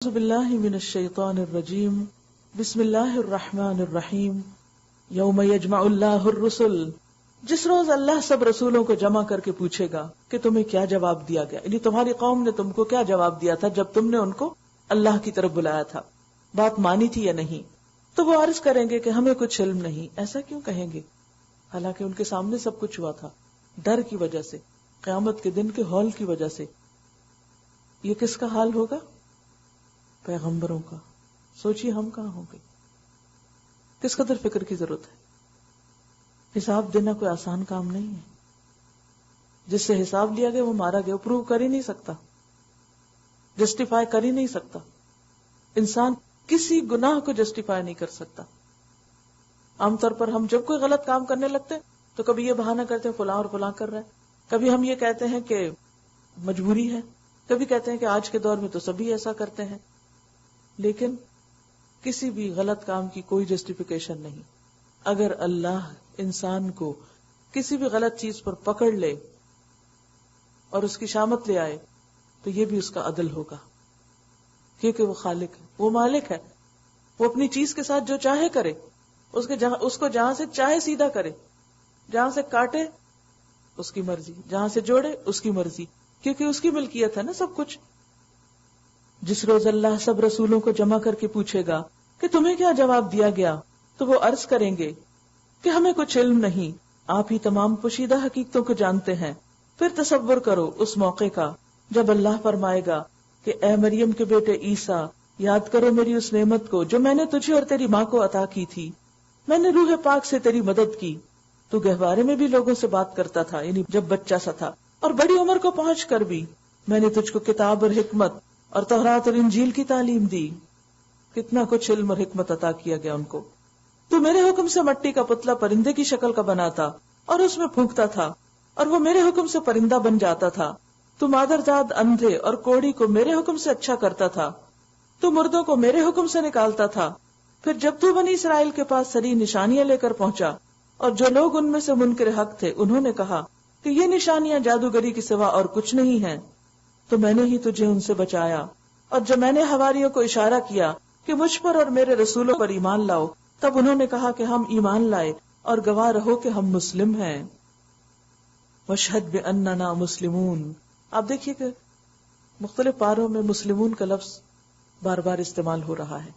باللہ من الشیطان الرجیم بسم اللہ الرحمن الرحیم یوم یجمع اللہ الرسل، جس روز اللہ سب رسولوں کو جمع کر کے پوچھے گا کہ تمہیں کیا جواب دیا گیا، یعنی تمہاری قوم نے تم کو کیا جواب دیا تھا جب تم نے ان کو اللہ کی طرف بلایا تھا، بات مانی تھی یا نہیں؟ تو وہ عرض کریں گے کہ ہمیں کچھ علم نہیں۔ ایسا کیوں کہیں گے؟ حالانکہ ان کے سامنے سب کچھ ہوا تھا، ڈر کی وجہ سے، قیامت کے دن کے ہول کی وجہ سے۔ یہ کس کا حال ہوگا؟ پیغمبروں کا۔ سوچیے ہم کہاں ہوں گے؟ کس قدر فکر کی ضرورت ہے؟ حساب دینا کوئی آسان کام نہیں ہے۔ جس سے حساب لیا گیا وہ مارا گیا، وہ پروو کر ہی نہیں سکتا، جسٹیفائی کر ہی نہیں سکتا۔ انسان کسی گناہ کو جسٹیفائی نہیں کر سکتا۔ عام طور پر ہم جب کوئی غلط کام کرنے لگتے ہیں تو کبھی یہ بہانہ کرتے ہیں فلاں اور فلاں کر رہا ہے، کبھی ہم یہ کہتے ہیں کہ مجبوری ہے، کبھی کہتے ہیں کہ آج کے دور میں تو سبھی ایسا کرتے ہیں، لیکن کسی بھی غلط کام کی کوئی جسٹیفیکیشن نہیں۔ اگر اللہ انسان کو کسی بھی غلط چیز پر پکڑ لے اور اس کی شامت لے آئے تو یہ بھی اس کا عدل ہوگا، کیونکہ وہ خالق ہے، وہ مالک ہے، وہ اپنی چیز کے ساتھ جو چاہے کرے، اس کو جہاں سے چاہے سیدھا کرے، جہاں سے کاٹے اس کی مرضی، جہاں سے جوڑے اس کی مرضی، کیونکہ اس کی ملکیت ہے نا سب کچھ۔ جس روز اللہ سب رسولوں کو جمع کر کے پوچھے گا کہ تمہیں کیا جواب دیا گیا، تو وہ عرض کریں گے کہ ہمیں کچھ علم نہیں، آپ ہی تمام پوشیدہ حقیقتوں کو جانتے ہیں۔ پھر تصور کرو اس موقع کا جب اللہ فرمائے گا کہ اے مریم کے بیٹے عیسیٰ، یاد کرو میری اس نعمت کو جو میں نے تجھے اور تیری ماں کو عطا کی تھی، میں نے روح پاک سے تیری مدد کی، تو گہوارے میں بھی لوگوں سے بات کرتا تھا، یعنی جب بچہ سا تھا، اور بڑی عمر کو پہنچ کر بھی میں نے تجھ کو کتاب اور حکمت اور تورات اور انجیل کی تعلیم دی۔ کتنا کچھ علم اور حکمت عطا کیا گیا ان کو۔ تو میرے حکم سے مٹی کا پتلا پرندے کی شکل کا بناتا اور اس میں پھونکتا تھا اور وہ میرے حکم سے پرندہ بن جاتا تھا۔ تو مادرزاد اندھے اور کوڑی کو میرے حکم سے اچھا کرتا تھا، تو مردوں کو میرے حکم سے نکالتا تھا۔ پھر جب تو بنی اسرائیل کے پاس سری نشانیاں لے کر پہنچا اور جو لوگ ان میں سے منکر حق تھے انہوں نے کہا کہ یہ نشانیاں جادوگری کے سوا اور کچھ نہیں ہیں، تو میں نے ہی تجھے ان سے بچایا۔ اور جب میں نے حواریوں کو اشارہ کیا کہ مجھ پر اور میرے رسولوں پر ایمان لاؤ، تب انہوں نے کہا کہ ہم ایمان لائے اور گواہ رہو کہ ہم مسلم ہیں۔ واشہد باننا مسلمون۔ آپ دیکھیے کہ مختلف پاروں میں مسلمون کا لفظ بار بار استعمال ہو رہا ہے،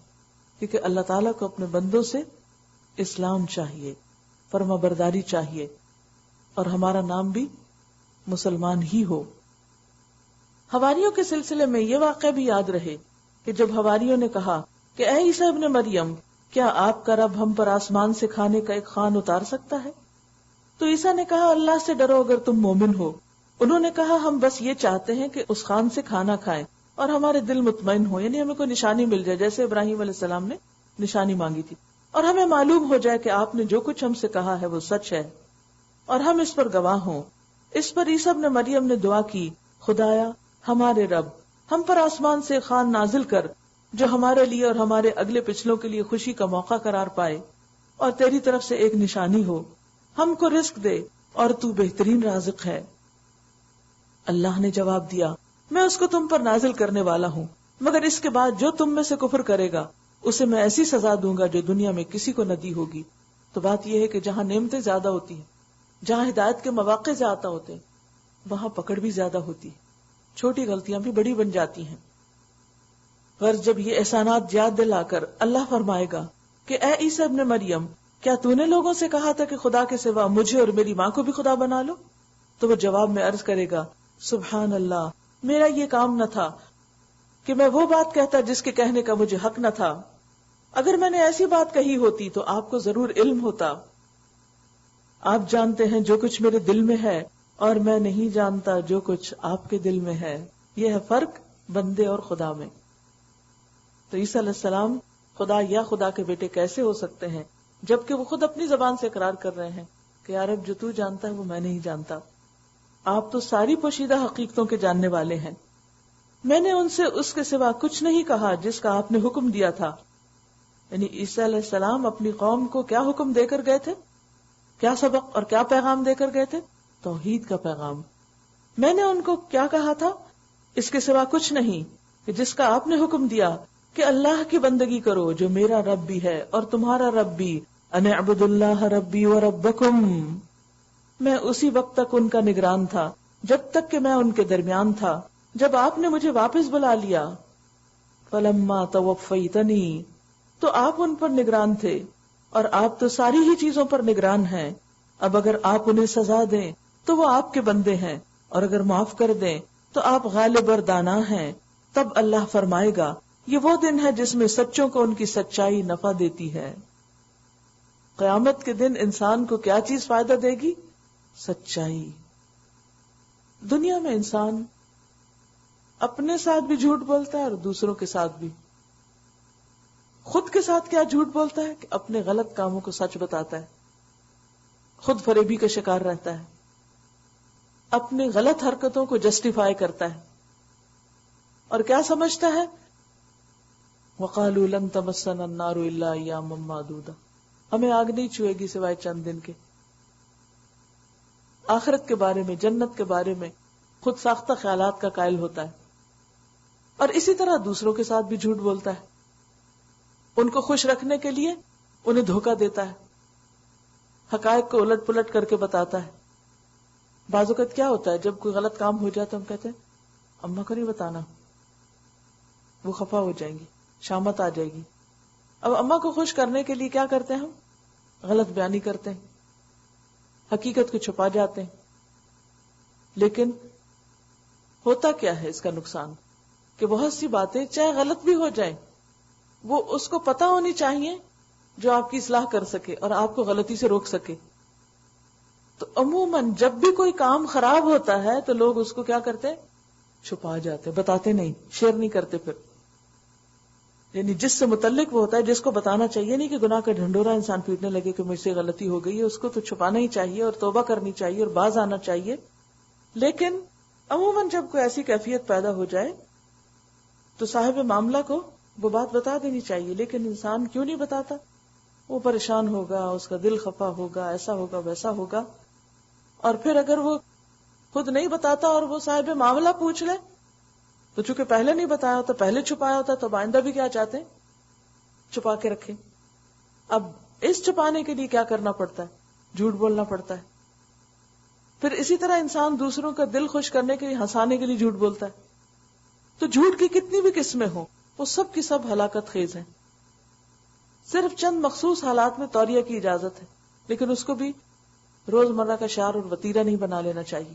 کیونکہ اللہ تعالیٰ کو اپنے بندوں سے اسلام چاہیے، فرما برداری چاہیے، اور ہمارا نام بھی مسلمان ہی ہو۔ حواریوں کے سلسلے میں یہ واقعہ بھی یاد رہے کہ جب حواریوں نے کہا کہ اے عیسیٰ ابن مریم، کیا آپ کا رب ہم پر آسمان سے کھانے کا ایک خوان اتار سکتا ہے؟ تو عیسیٰ نے کہا اللہ سے ڈرو اگر تم مومن ہو۔ انہوں نے کہا ہم بس یہ چاہتے ہیں کہ اس خوان سے کھانا کھائیں اور ہمارے دل مطمئن ہو، یعنی ہمیں کوئی نشانی مل جائے، جیسے ابراہیم علیہ السلام نے نشانی مانگی تھی، اور ہمیں معلوم ہو جائے کہ آپ نے جو کچھ ہم سے کہا ہے وہ سچ ہے اور ہم اس پر گواہ ہوں۔ اس پر عیسیٰ ابن مریم نے دعا کی، خدایا ہمارے رب، ہم پر آسمان سے خوان نازل کر جو ہمارے لیے اور ہمارے اگلے پچھلوں کے لیے خوشی کا موقع قرار پائے، اور تیری طرف سے ایک نشانی ہو، ہم کو رزق دے اور تو بہترین رازق ہے۔ اللہ نے جواب دیا، میں اس کو تم پر نازل کرنے والا ہوں، مگر اس کے بعد جو تم میں سے کفر کرے گا اسے میں ایسی سزا دوں گا جو دنیا میں کسی کو نہ دی ہوگی۔ تو بات یہ ہے کہ جہاں نعمتیں زیادہ ہوتی ہیں، جہاں ہدایت کے مواقع زیادہ ہوتے ہیں، وہاں پکڑ بھی زیادہ ہوتی ہے، چھوٹی غلطیاں بھی بڑی بن جاتی ہیں۔ غرض جب یہ احسانات یاد دلا کر اللہ فرمائے گا کہ اے عیسیٰ ابن مریم، کیا تو نے لوگوں سے کہا تھا کہ خدا کے سوا مجھے اور میری ماں کو بھی خدا بنا لو؟ تو وہ جواب میں عرض کرے گا، سبحان اللہ، میرا یہ کام نہ تھا کہ میں وہ بات کہتا جس کے کہنے کا مجھے حق نہ تھا۔ اگر میں نے ایسی بات کہی ہوتی تو آپ کو ضرور علم ہوتا۔ آپ جانتے ہیں جو کچھ میرے دل میں ہے اور میں نہیں جانتا جو کچھ آپ کے دل میں ہے۔ یہ ہے فرق بندے اور خدا میں۔ تو عیسیٰ علیہ السلام خدا یا خدا کے بیٹے کیسے ہو سکتے ہیں جبکہ وہ خود اپنی زبان سے اقرار کر رہے ہیں کہ یا رب جو تو جانتا ہے وہ میں نہیں جانتا۔ آپ تو ساری پوشیدہ حقیقتوں کے جاننے والے ہیں۔ میں نے ان سے اس کے سوا کچھ نہیں کہا جس کا آپ نے حکم دیا تھا۔ یعنی عیسیٰ علیہ السلام اپنی قوم کو کیا حکم دے کر گئے تھے، کیا سبق اور کیا پیغام دے کر گئے تھے؟ توحید کا پیغام۔ میں نے ان کو کیا کہا تھا، اس کے سوا کچھ نہیں، کہ جس کا آپ نے حکم دیا کہ اللہ کی بندگی کرو جو میرا رب بھی ہے اور تمہارا رب بھی، ان اعبدوا اللہ ربی و ربکم، میں اسی وقت تک ان کا نگران تھا جب تک کہ میں ان کے درمیان تھا، جب آپ نے مجھے واپس بلا لیا، فلما توفیتنی، تو آپ ان پر نگران تھے، اور آپ تو ساری ہی چیزوں پر نگران ہیں، اب اگر آپ انہیں سزا دیں تو وہ آپ کے بندے ہیں، اور اگر معاف کر دیں تو آپ غالب اور دانا ہیں۔ تب اللہ فرمائے گا یہ وہ دن ہے جس میں سچوں کو ان کی سچائی نفع دیتی ہے۔ قیامت کے دن انسان کو کیا چیز فائدہ دے گی؟ سچائی۔ دنیا میں انسان اپنے ساتھ بھی جھوٹ بولتا ہے اور دوسروں کے ساتھ بھی۔ خود کے ساتھ کیا جھوٹ بولتا ہے کہ اپنے غلط کاموں کو سچ بتاتا ہے، خود فریبی کا شکار رہتا ہے، اپنی غلط حرکتوں کو جسٹیفائی کرتا ہے، اور کیا سمجھتا ہے؟ وَقَالُوا لَن تَمَسَّنَا النَّارُ إِلَّا أَيَّامًا مَّعْدُودَةً، ہمیں آگ نہیں چھوئے گی سوائے چند دن کے۔ آخرت کے بارے میں، جنت کے بارے میں خود ساختہ خیالات کا قائل ہوتا ہے، اور اسی طرح دوسروں کے ساتھ بھی جھوٹ بولتا ہے، ان کو خوش رکھنے کے لیے انہیں دھوکہ دیتا ہے، حقائق کو الٹ پلٹ کر کے بتاتا ہے۔ بعض اوقات کیا ہوتا ہے جب کوئی غلط کام ہو جاتا ہے ہم کہتے ہیں اماں کو نہیں بتانا، وہ خفا ہو جائیں گی، شامت آ جائے گی۔ اب اماں کو خوش کرنے کے لیے کیا کرتے ہیں؟ ہم غلط بیانی کرتے ہیں، حقیقت کو چھپا جاتے ہیں۔ لیکن ہوتا کیا ہے اس کا نقصان کہ بہت سی باتیں چاہے غلط بھی ہو جائیں، وہ اس کو پتا ہونی چاہیے جو آپ کی اصلاح کر سکے اور آپ کو غلطی سے روک سکے۔ تو عموماً جب بھی کوئی کام خراب ہوتا ہے تو لوگ اس کو کیا کرتے ہیں؟ چھپا جاتے، بتاتے نہیں، شیئر نہیں کرتے۔ پھر یعنی جس سے متعلق وہ ہوتا ہے، جس کو بتانا چاہیے نہیں کہ گناہ کا ڈھنڈورا انسان پیٹنے لگے کہ مجھ سے غلطی ہو گئی ہے، اس کو تو چھپانا ہی چاہیے اور توبہ کرنی چاہیے اور باز آنا چاہیے۔ لیکن عموماً جب کوئی ایسی کیفیت پیدا ہو جائے تو صاحب معاملہ کو وہ بات بتا دینی چاہیے، لیکن انسان کیوں نہیں بتاتا؟ وہ پریشان ہوگا، اس کا دل خفا ہوگا، ایسا ہوگا ویسا ہوگا۔ اور پھر اگر وہ خود نہیں بتاتا اور وہ صاحب معاملہ پوچھ لے تو چونکہ پہلے نہیں بتایا ہوتا، پہلے چھپایا ہوتا، تو آئندہ بھی کیا چاہتے ہیں؟ چھپا کے رکھیں۔ اب اس چھپانے کے لیے کیا کرنا پڑتا ہے؟ جھوٹ بولنا پڑتا ہے۔ پھر اسی طرح انسان دوسروں کا دل خوش کرنے کے لیے، ہنسانے کے لیے جھوٹ بولتا ہے۔ تو جھوٹ کی کتنی بھی قسمیں ہوں، وہ سب کی سب ہلاکت خیز ہیں۔ صرف چند مخصوص حالات میں توریہ کی اجازت ہے، لیکن اس کو بھی روزمرہ کا شعار اور وتیرہ نہیں بنا لینا چاہیے۔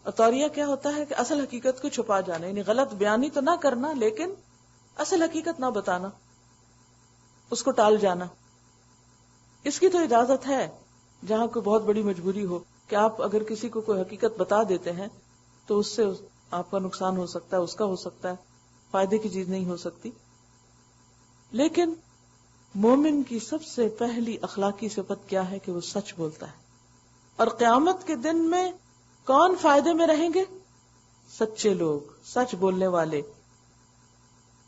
اور توریہ کیا ہوتا ہے کہ اصل حقیقت کو چھپا جانا، یعنی غلط بیانی تو نہ کرنا لیکن اصل حقیقت نہ بتانا، اس کو ٹال جانا۔ اس کی تو اجازت ہے جہاں کوئی بہت بڑی مجبوری ہو کہ آپ اگر کسی کو کوئی حقیقت بتا دیتے ہیں تو اس سے آپ کا نقصان ہو سکتا ہے، اس کا ہو سکتا ہے، فائدے کی چیز نہیں ہو سکتی۔ لیکن مومن کی سب سے پہلی اخلاقی صفت کیا ہے کہ وہ سچ بولتا ہے۔ اور قیامت کے دن میں کون فائدے میں رہیں گے؟ سچے لوگ، سچ بولنے والے،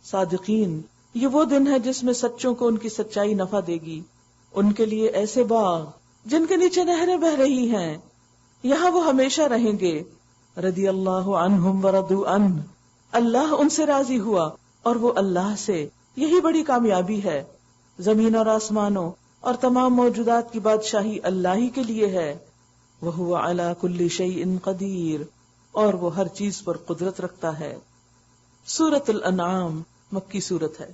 صادقین۔ یہ وہ دن ہے جس میں سچوں کو ان کی سچائی نفع دے گی۔ ان کے لیے ایسے باغ جن کے نیچے نہریں بہ رہی ہیں، یہاں وہ ہمیشہ رہیں گے۔ رضی اللہ عنہم ورضوا عنہ، اللہ ان سے راضی ہوا اور وہ اللہ سے۔ یہی بڑی کامیابی ہے۔ زمین اور آسمانوں اور تمام موجودات کی بادشاہی اللہ ہی کے لیے ہے۔ وَهُوَ عَلَى كُلِّ شَيْءٍ قَدِيرٌ، اور وہ ہر چیز پر قدرت رکھتا ہے۔ سورۃ الانعام مکی سورت ہے۔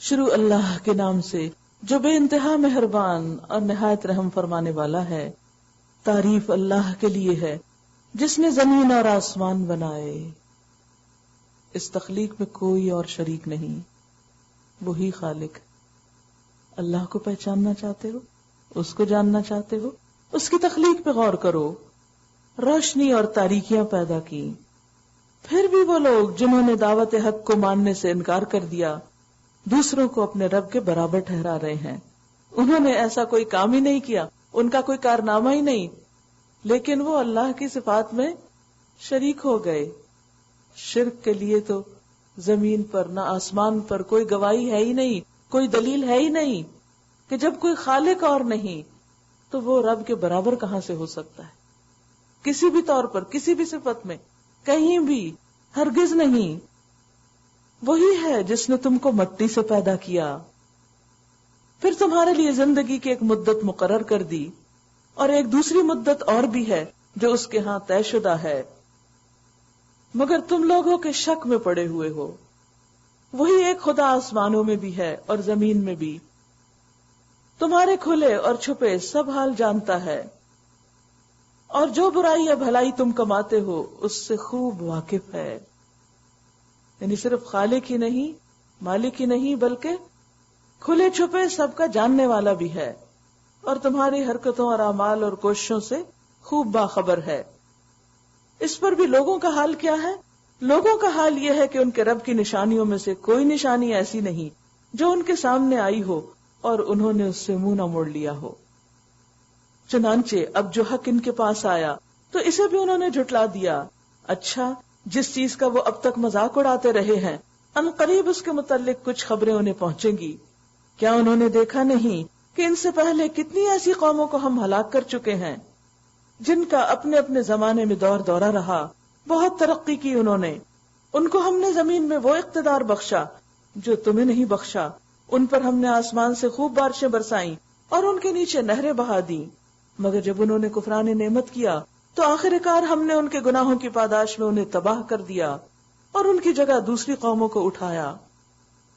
شروع اللہ کے نام سے جو بے انتہا مہربان اور نہایت رحم فرمانے والا ہے۔ تعریف اللہ کے لیے ہے جس نے زمین اور آسمان بنائے۔ اس تخلیق میں کوئی اور شریک نہیں، وہی خالق۔ اللہ کو پہچاننا چاہتے ہو، اس کو جاننا چاہتے ہو، اس کی تخلیق پہ غور کرو۔ روشنی اور تاریکیاں پیدا کی، پھر بھی وہ لوگ جنہوں نے دعوت حق کو ماننے سے انکار کر دیا دوسروں کو اپنے رب کے برابر ٹھہرا رہے ہیں۔ انہوں نے ایسا کوئی کام ہی نہیں کیا، ان کا کوئی کارنامہ ہی نہیں، لیکن وہ اللہ کی صفات میں شریک ہو گئے۔ شرک کے لیے تو زمین پر نہ آسمان پر کوئی گواہی ہے ہی نہیں، کوئی دلیل ہے ہی نہیں کہ جب کوئی خالق اور نہیں تو وہ رب کے برابر کہاں سے ہو سکتا ہے؟ کسی بھی طور پر، کسی بھی صفت میں، کہیں بھی ہرگز نہیں. وہی ہے جس نے تم کو مٹی سے پیدا کیا، پھر تمہارے لیے زندگی کی ایک مدت مقرر کر دی، اور ایک دوسری مدت اور بھی ہے جو اس کے ہاں طے شدہ ہے، مگر تم لوگ ہو کہ شک میں پڑے ہوئے ہو. وہی ایک خدا آسمانوں میں بھی ہے اور زمین میں بھی، تمہارے کھلے اور چھپے سب حال جانتا ہے، اور جو برائی یا بھلائی تم کماتے ہو اس سے خوب واقف ہے. یعنی صرف خالق ہی نہیں، مالک ہی نہیں، بلکہ کھلے چھپے سب کا جاننے والا بھی ہے، اور تمہاری حرکتوں اور اعمال اور کوششوں سے خوب باخبر ہے. اس پر بھی لوگوں کا حال کیا ہے؟ لوگوں کا حال یہ ہے کہ ان کے رب کی نشانیوں میں سے کوئی نشانی ایسی نہیں جو ان کے سامنے آئی ہو اور انہوں نے اس سے منہ نہ موڑ لیا ہو. چنانچہ اب جو حق ان کے پاس آیا تو اسے بھی انہوں نے جھٹلا دیا. اچھا، جس چیز کا وہ اب تک مذاق اڑاتے رہے ہیں ان قریب اس کے متعلق کچھ خبریں انہیں پہنچیں گی. کیا انہوں نے دیکھا نہیں کہ ان سے پہلے کتنی ایسی قوموں کو ہم ہلاک کر چکے ہیں جن کا اپنے اپنے زمانے میں دور دورہ رہا، بہت ترقی کی انہوں نے. ان کو ہم نے زمین میں وہ اقتدار بخشا جو تمہیں نہیں بخشا. ان پر ہم نے آسمان سے خوب بارشیں برسائیں اور ان کے نیچے نہریں بہا دیں، مگر جب انہوں نے کفران نعمت کیا تو آخر کار ہم نے ان کے گناہوں کی پاداش میں انہیں تباہ کر دیا اور ان کی جگہ دوسری قوموں کو اٹھایا.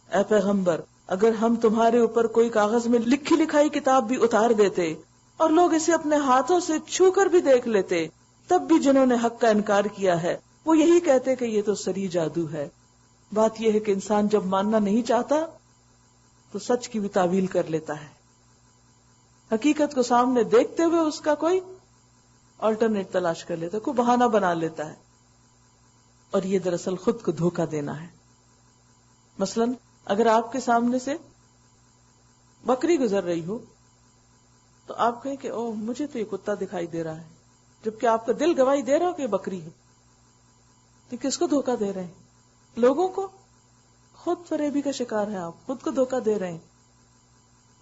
اے پیغمبر، اگر ہم تمہارے اوپر کوئی کاغذ میں لکھی لکھائی کتاب بھی اتار دیتے اور لوگ اسے اپنے ہاتھوں سے چھو کر بھی دیکھ لیتے، تب بھی جنہوں نے حق کا انکار کیا ہے وہ یہی کہتے کہ یہ تو سری جادو ہے. بات یہ ہے کہ انسان جب ماننا نہیں چاہتا تو سچ کی بھی تعویل کر لیتا ہے، حقیقت کو سامنے دیکھتے ہوئے اس کا کوئی آلٹرنیٹ تلاش کر لیتا ہے، کوئی بہانہ بنا لیتا ہے، اور یہ دراصل خود کو دھوکہ دینا ہے. مثلا اگر آپ کے سامنے سے بکری گزر رہی ہو تو آپ کہیں کہ او مجھے تو یہ کتا دکھائی دے رہا ہے، جبکہ آپ کا دل گواہی دے رہا ہو کہ یہ بکری ہے. تو کس کو دھوکہ دے رہے ہیں؟ لوگوں کو. خود فریبی کا شکار ہیں آپ، خود کو دھوکہ دے رہے ہیں.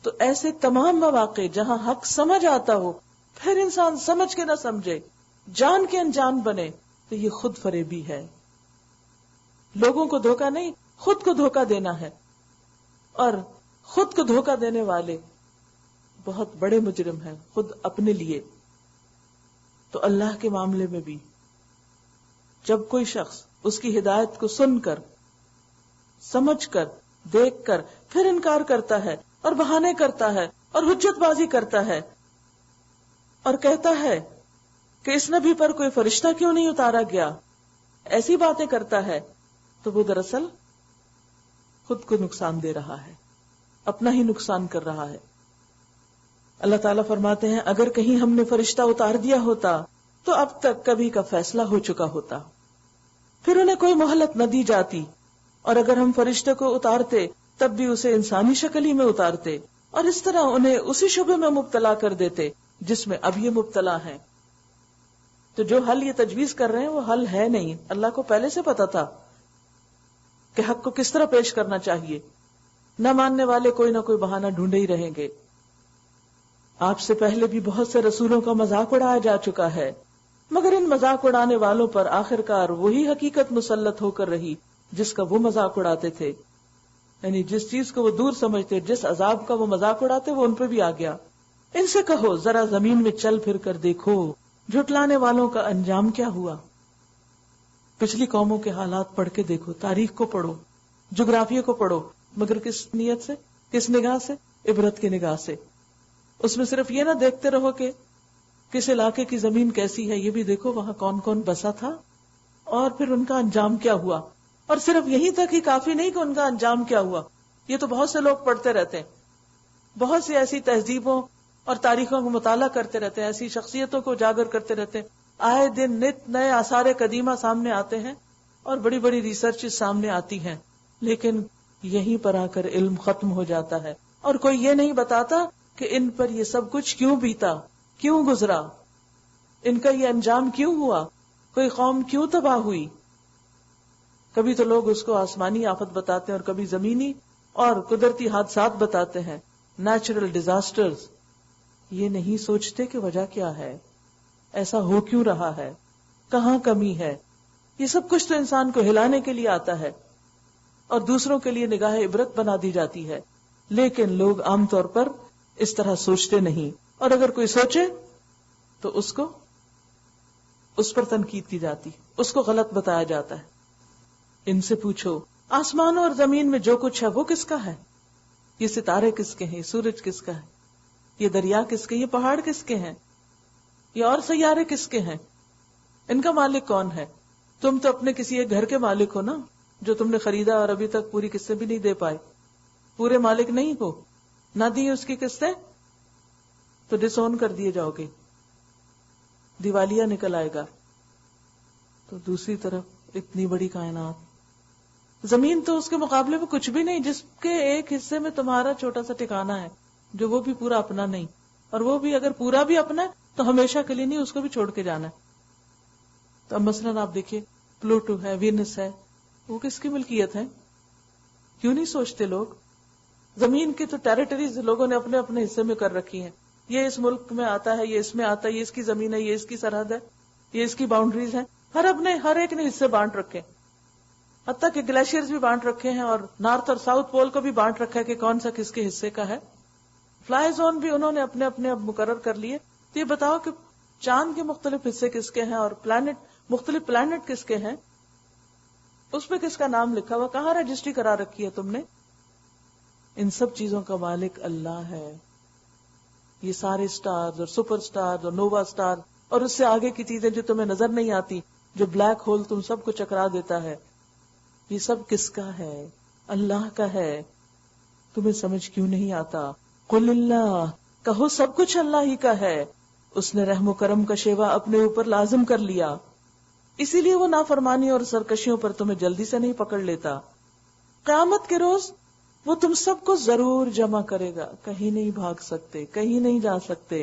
تو ایسے تمام مواقع جہاں حق سمجھ آتا ہو پھر انسان سمجھ کے نہ سمجھے، جان کے انجان بنے، تو یہ خود فریبی ہے. لوگوں کو دھوکہ نہیں، خود کو دھوکہ دینا ہے. اور خود کو دھوکہ دینے والے بہت بڑے مجرم ہیں خود اپنے لیے. تو اللہ کے معاملے میں بھی جب کوئی شخص اس کی ہدایت کو سن کر، سمجھ کر، دیکھ کر پھر انکار کرتا ہے اور بہانے کرتا ہے اور حجت بازی کرتا ہے اور کہتا ہے کہ اس نبی پر کوئی فرشتہ کیوں نہیں اتارا گیا، ایسی باتیں کرتا ہے، تو وہ دراصل خود کو نقصان دے رہا ہے، اپنا ہی نقصان کر رہا ہے. اللہ تعالیٰ فرماتے ہیں اگر کہیں ہم نے فرشتہ اتار دیا ہوتا تو اب تک کبھی کا فیصلہ ہو چکا ہوتا، پھر انہیں کوئی مہلت نہ دی جاتی، اور اگر ہم فرشتے کو اتارتے تب بھی اسے انسانی شکل ہی میں اتارتے، اور اس طرح انہیں اسی شبہ میں مبتلا کر دیتے جس میں اب یہ مبتلا ہیں. تو جو حل یہ تجویز کر رہے ہیں وہ حل ہے نہیں. اللہ کو پہلے سے پتا تھا کہ حق کو کس طرح پیش کرنا چاہیے. نہ ماننے والے کوئی نہ کوئی بہانہ ڈھونڈے ہی رہیں گے. آپ سے پہلے بھی بہت سے رسولوں کا مذاق اڑایا جا چکا ہے، مگر ان مذاق اڑانے والوں پر آخر کار وہی حقیقت مسلط ہو کر رہی جس کا وہ مذاق اڑاتے تھے. یعنی جس چیز کو وہ دور سمجھتے، جس عذاب کا وہ مذاق اڑاتے، وہ ان پہ بھی آ گیا. ان سے کہو ذرا زمین میں چل پھر کر دیکھو جھٹلانے والوں کا انجام کیا ہوا. پچھلی قوموں کے حالات پڑھ کے دیکھو، تاریخ کو پڑھو، جغرافیہ کو پڑھو، مگر کس نیت سے، کس نگاہ سے؟ عبرت کی نگاہ سے. اس میں صرف یہ نہ دیکھتے رہو کہ کس علاقے کی زمین کیسی ہے، یہ بھی دیکھو وہاں کون کون بسا تھا اور پھر ان کا انجام کیا ہوا. اور صرف یہیں تک ہی کافی نہیں کہ ان کا انجام کیا ہوا، یہ تو بہت سے لوگ پڑھتے رہتے ہیں، بہت سی ایسی تہذیبوں اور تاریخوں کو مطالعہ کرتے رہتے ہیں، ایسی شخصیتوں کو اجاگر کرتے رہتے ہیں. آئے دن نت نئے آثار قدیمہ سامنے آتے ہیں اور بڑی بڑی ریسرچ سامنے آتی ہیں، لیکن یہیں پر آ کر علم ختم ہو جاتا ہے اور کوئی یہ نہیں بتاتا کہ ان پر یہ سب کچھ کیوں بیتا، کیوں گزرا، ان کا یہ انجام کیوں ہوا، کوئی قوم کیوں تباہ ہوئی. کبھی تو لوگ اس کو آسمانی آفت بتاتے ہیں اور کبھی زمینی اور قدرتی حادثات بتاتے ہیں، نیچرل ڈیزاسٹرز. یہ نہیں سوچتے کہ وجہ کیا ہے، ایسا ہو کیوں رہا ہے، کہاں کمی ہے. یہ سب کچھ تو انسان کو ہلانے کے لیے آتا ہے اور دوسروں کے لیے نگاہ عبرت بنا دی جاتی ہے، لیکن لوگ عام طور پر اس طرح سوچتے نہیں، اور اگر کوئی سوچے تو اس پر تنقید کی جاتی، اس کو غلط بتایا جاتا ہے۔ ان سے پوچھو آسمانوں اور زمین میں جو کچھ ہے وہ کس کا ہے؟ یہ ستارے کس کے ہیں؟ یہ سورج کس کا ہے؟ یہ دریا کس کے؟ یہ پہاڑ کس کے ہیں؟ یہ اور سیارے کس کے ہیں؟ ان کا مالک کون ہے؟ تم تو اپنے کسی ایک گھر کے مالک ہو نا، جو تم نے خریدا اور ابھی تک پوری قسطیں بھی نہیں دے پائے، پورے مالک نہیں ہو، نہ دی اس کی قسطیں تو ڈس اون کر دیے جاؤ گے، دیوالیہ نکل آئے گا۔ تو دوسری طرف اتنی بڑی کائنات، زمین تو اس کے مقابلے میں کچھ بھی نہیں، جس کے ایک حصے میں تمہارا چھوٹا سا ٹھکانہ ہے، جو وہ بھی پورا اپنا نہیں، اور وہ بھی اگر پورا بھی اپنا ہے تو ہمیشہ کے لیے نہیں، اس کو بھی چھوڑ کے جانا ہے۔ تو اب مثلاً آپ دیکھیے پلوٹو ہے، وینس ہے، وہ کس کی ملکیت ہے؟ کیوں نہیں سوچتے لوگ؟ زمین کی تو ٹیریٹریز لوگوں نے اپنے اپنے حصے میں کر رکھی ہیں، یہ اس ملک میں آتا ہے، یہ اس میں آتا ہے، یہ اس کی زمین ہے، یہ اس کی سرحد ہے، یہ اس کی باؤنڈریز ہیں، ہر ایک نے حصے بانٹ رکھے، حتیٰ کہ گلیشیئرز بھی بانٹ رکھے ہیں، اور نارتھ اور ساؤتھ پول کو بھی بانٹ رکھا ہے کہ کون سا کس کے حصے کا ہے۔ فلائی زون بھی انہوں نے اپنے اپنے اب مقرر کر لیے۔ تو یہ بتاؤ کہ چاند کے مختلف حصے کس کے ہیں اور مختلف پلانٹ کس کے ہیں، اس پہ کس کا نام لکھا ہوا، کہاں رجسٹری کرا رکھی ہے تم نے؟ ان سب چیزوں کا مالک اللہ ہے۔ یہ سارے سٹارز اور سپر سٹارز اور نووا سٹار اور اس سے آگے کی چیزیں جو تمہیں نظر نہیں آتی، جو بلیک ہول تم سب کو چکرا دیتا ہے، یہ سب کس کا ہے؟ اللہ کا ہے۔ تمہیں سمجھ کیوں نہیں آتا؟ قل اللہ، کہو سب کچھ اللہ ہی کا ہے۔ اس نے رحم و کرم کا شیوا اپنے اوپر لازم کر لیا، اسی لیے وہ نافرمانی اور سرکشیوں پر تمہیں جلدی سے نہیں پکڑ لیتا۔ قیامت کے روز وہ تم سب کو ضرور جمع کرے گا، کہیں نہیں بھاگ سکتے، کہیں نہیں جا سکتے۔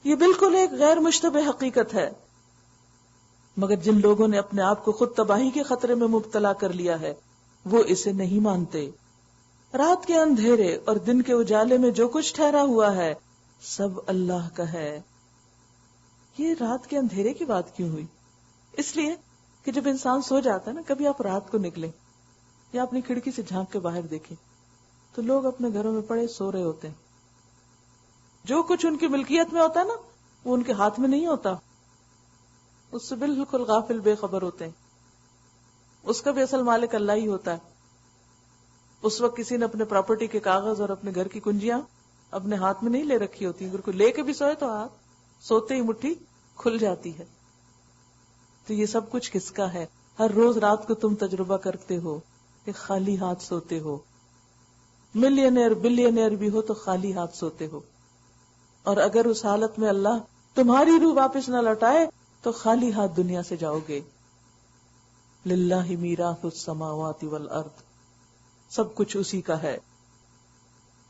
یہ بالکل ایک غیر مشتبہ حقیقت ہے، مگر جن لوگوں نے اپنے آپ کو خود تباہی کے خطرے میں مبتلا کر لیا ہے وہ اسے نہیں مانتے۔ رات کے اندھیرے اور دن کے اجالے میں جو کچھ ٹھہرا ہوا ہے سب اللہ کا ہے۔ یہ رات کے اندھیرے کی بات کیوں ہوئی؟ اس لیے کہ جب انسان سو جاتا ہے نا، کبھی آپ رات کو نکلیں یا اپنی کھڑکی سے جھانک کے باہر دیکھیں تو لوگ اپنے گھروں میں پڑے سو رہے ہوتے ہیں، جو کچھ ان کی ملکیت میں ہوتا ہے نا وہ ان کے ہاتھ میں نہیں ہوتا، اس سے بالکل غافل بے خبر ہوتے ہیں، اس کا بھی اصل مالک اللہ ہی ہوتا ہے۔ اس وقت کسی نے اپنے پراپرٹی کے کاغذ اور اپنے گھر کی کنجیاں اپنے ہاتھ میں نہیں لے رکھی ہوتی، اگر کوئی لے کے بھی سوئے تو ہاتھ سوتے ہی مٹھی کھل جاتی ہے۔ تو یہ سب کچھ کس کا ہے؟ ہر روز رات کو تم تجربہ کرتے ہو کہ خالی ہاتھ سوتے ہو، ملینئر بلینئر بھی ہو تو خالی ہاتھ سوتے ہو، اور اگر اس حالت میں اللہ تمہاری روح واپس نہ لوٹائے تو خالی ہاتھ دنیا سے جاؤ گے۔ للہ میراث السماوات والارض، سب کچھ اسی کا ہے،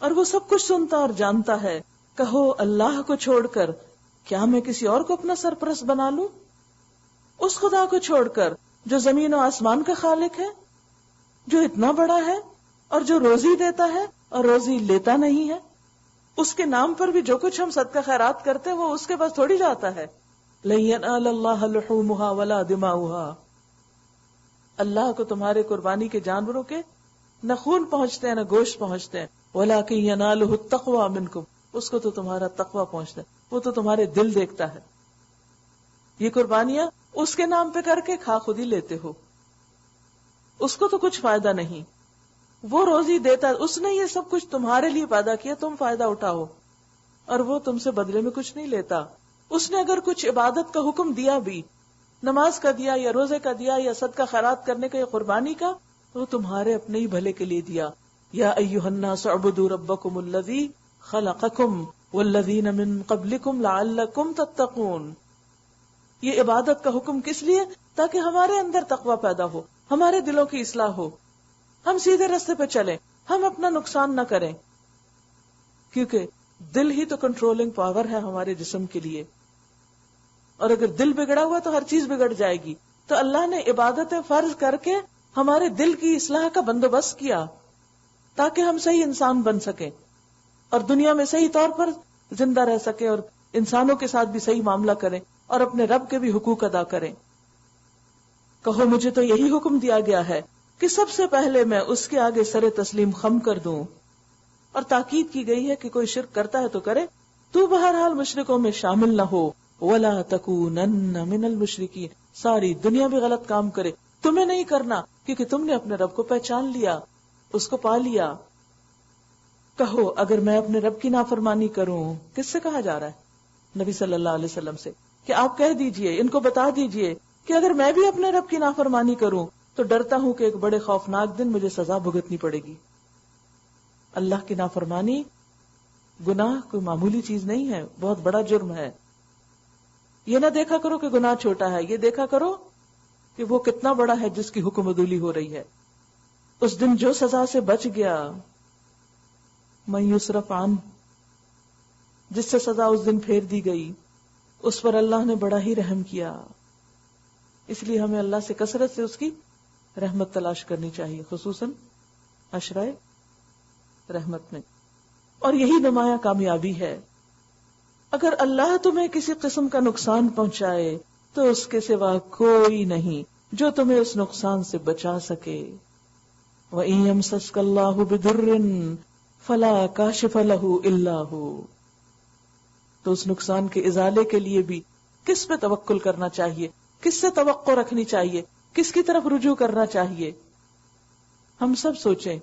اور وہ سب کچھ سنتا اور جانتا ہے۔ کہو اللہ کو چھوڑ کر کیا میں کسی اور کو اپنا سرپرست بنا لوں؟ اس خدا کو چھوڑ کر جو زمین و آسمان کا خالق ہے، جو اتنا بڑا ہے اور جو روزی دیتا ہے اور روزی لیتا نہیں ہے۔ اس کے نام پر بھی جو کچھ ہم صدقہ خیرات کرتے ہیں وہ اس کے پاس تھوڑی جاتا ہے۔ لن ینال اللہ لحومها ولا دماؤها، اللہ کو تمہارے قربانی کے جانوروں کے نہ خون پہنچتے ہیں نہ گوشت پہنچتے ہیں، ولکن ینالہ التقوی منکم، اس کو تو تمہارا تقوی پہنچتا ہے، وہ تو تمہارے دل دیکھتا ہے۔ یہ قربانیاں اس کے نام پہ کر کے کھا خود ہی لیتے ہو، اس کو تو کچھ فائدہ نہیں، وہ روزی دیتا، اس نے یہ سب کچھ تمہارے لیے پیدا کیا، تم فائدہ اٹھاؤ، اور وہ تم سے بدلے میں کچھ نہیں لیتا۔ اس نے اگر کچھ عبادت کا حکم دیا بھی، نماز کا دیا یا روزے کا دیا یا صدقہ خیرات کرنے کا یا قربانی کا، تو تمہارے اپنے ہی بھلے کے لیے دیا۔ یا ایھا الناس اعبدوا ربکم الذی خلقکم والذین من قبلکم لعلکم تتقون۔ یہ عبادت کا حکم کس لیے؟ تاکہ ہمارے اندر تقوی پیدا ہو، ہمارے دلوں کی اصلاح ہو، ہم سیدھے راستے پہ چلیں، ہم اپنا نقصان نہ کریں، کیونکہ دل ہی تو کنٹرولنگ پاور ہے ہمارے جسم کے لیے، اور اگر دل بگڑا ہوا تو ہر چیز بگڑ جائے گی۔ تو اللہ نے عبادتیں فرض کر کے ہمارے دل کی اصلاح کا بندوبست کیا تاکہ ہم صحیح انسان بن سکیں اور دنیا میں صحیح طور پر زندہ رہ سکیں اور انسانوں کے ساتھ بھی صحیح معاملہ کریں اور اپنے رب کے بھی حقوق ادا کریں۔ کہو مجھے تو یہی حکم دیا گیا ہے کہ سب سے پہلے میں اس کے آگے سر تسلیم خم کر دوں، اور تاکید کی گئی ہے کہ کوئی شرک کرتا ہے تو کرے، تو بہرحال مشرکوں میں شامل نہ ہو، وَلَا تَكُونَنَّ مِنَ الْمُشْرِكِينَ، ساری دنیا بھی غلط کام کرے، تمہیں نہیں کرنا، کیونکہ تم نے اپنے رب کو پہچان لیا، اس کو پا لیا۔ کہو اگر میں اپنے رب کی نافرمانی کروں، کس سے کہا جا رہا ہے؟ نبی صلی اللہ علیہ وسلم سے، کہ آپ کہہ دیجئے، ان کو بتا دیجئے کہ اگر میں بھی اپنے رب کی نافرمانی کروں تو ڈرتا ہوں کہ ایک بڑے خوفناک دن مجھے سزا بھگتنی پڑے گی۔ اللہ کی نافرمانی گناہ کوئی معمولی چیز نہیں ہے، بہت بڑا جرم ہے۔ یہ نہ دیکھا کرو کہ گناہ چھوٹا ہے، یہ دیکھا کرو کہ وہ کتنا بڑا ہے جس کی حکم عدولی ہو رہی ہے۔ اس دن جو سزا سے بچ گیا، من یصرف عنہ، جس سے سزا اس دن پھیر دی گئی، اس پر اللہ نے بڑا ہی رحم کیا۔ اس لیے ہمیں اللہ سے کثرت سے اس کی رحمت تلاش کرنی چاہیے، خصوصاً عشرۂ رحمت میں، اور یہی نمایاں کامیابی ہے۔ اگر اللہ تمہیں کسی قسم کا نقصان پہنچائے تو اس کے سوا کوئی نہیں جو تمہیں اس نقصان سے بچا سکے۔ وَإِن يَمْسَسْكَ اللَّهُ بِضُرٍّ فَلَا كَاشِفَ لَهُ إِلَّا هُوَ، تو اس نقصان کے ازالے کے لیے بھی کس پہ توکل کرنا چاہیے، کس سے توقع رکھنی چاہیے، کس کی طرف رجوع کرنا چاہیے؟ ہم سب سوچیں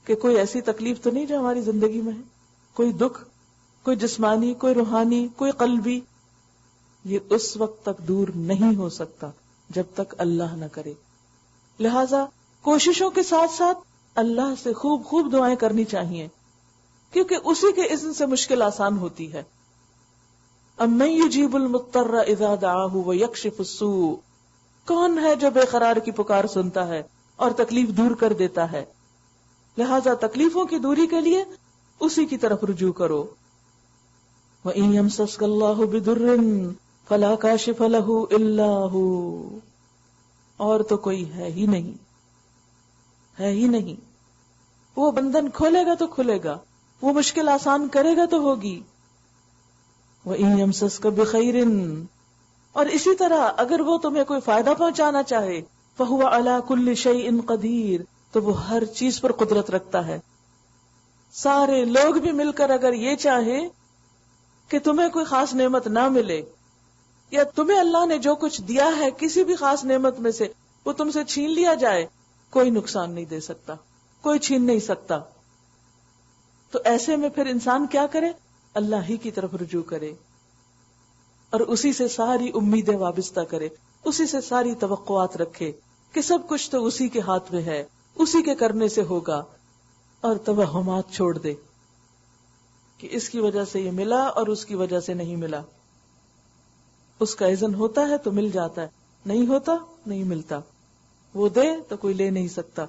کہ کوئی ایسی تکلیف تو نہیں جو ہماری زندگی میں ہے، کوئی دکھ، کوئی جسمانی، کوئی روحانی، کوئی قلبی، یہ اس وقت تک دور نہیں ہو سکتا جب تک اللہ نہ کرے۔ لہذا کوششوں کے ساتھ ساتھ اللہ سے خوب خوب دعائیں کرنی چاہیے، کیونکہ اسی کے اذن سے مشکل آسان ہوتی ہے۔ اَمَّن يُجِيبُ الْمُضْطَرَّ إِذَا دَعَاهُ وَيَكْشِفُ السُّوءَ، کون ہے جو بے قرار کی پکار سنتا ہے اور تکلیف دور کر دیتا ہے؟ لہذا تکلیفوں کی دوری کے لیے اسی کی طرف رجوع کرو۔ وَإِن يَمْسَسْكَ اللَّهُ بِضُرٍّ فَلَا كَاشِفَ لَهُ إِلَّا هُوَ، اور تو کوئی ہے ہی نہیں، ہے ہی نہیں۔ وہ بندھن کھولے گا تو کھلے گا، وہ مشکل آسان کرے گا تو ہوگی۔ وَإِن يَمْسَسْكَ بِخَيْرٍ، اور اسی طرح اگر وہ تمہیں کوئی فائدہ پہنچانا چاہے، فَهُوَ عَلَى كُلِّ شَيْءٍ قَدِيرٌ، تو وہ ہر چیز پر قدرت رکھتا ہے۔ سارے لوگ بھی مل کر اگر یہ چاہے کہ تمہیں کوئی خاص نعمت نہ ملے، یا تمہیں اللہ نے جو کچھ دیا ہے کسی بھی خاص نعمت میں سے وہ تم سے چھین لیا جائے، کوئی نقصان نہیں دے سکتا، کوئی چھین نہیں سکتا۔ تو ایسے میں پھر انسان کیا کرے؟ اللہ ہی کی طرف رجوع کرے اور اسی سے ساری امیدیں وابستہ کرے، اسی سے ساری توقعات رکھے کہ سب کچھ تو اسی کے ہاتھ میں ہے، اسی کے کرنے سے ہوگا، اور توہمات چھوڑ دے کہ اس کی وجہ سے یہ ملا اور اس کی وجہ سے نہیں ملا۔ اس کا اذن ہوتا ہے تو مل جاتا ہے، نہیں ہوتا نہیں ملتا۔ وہ دے تو کوئی لے نہیں سکتا،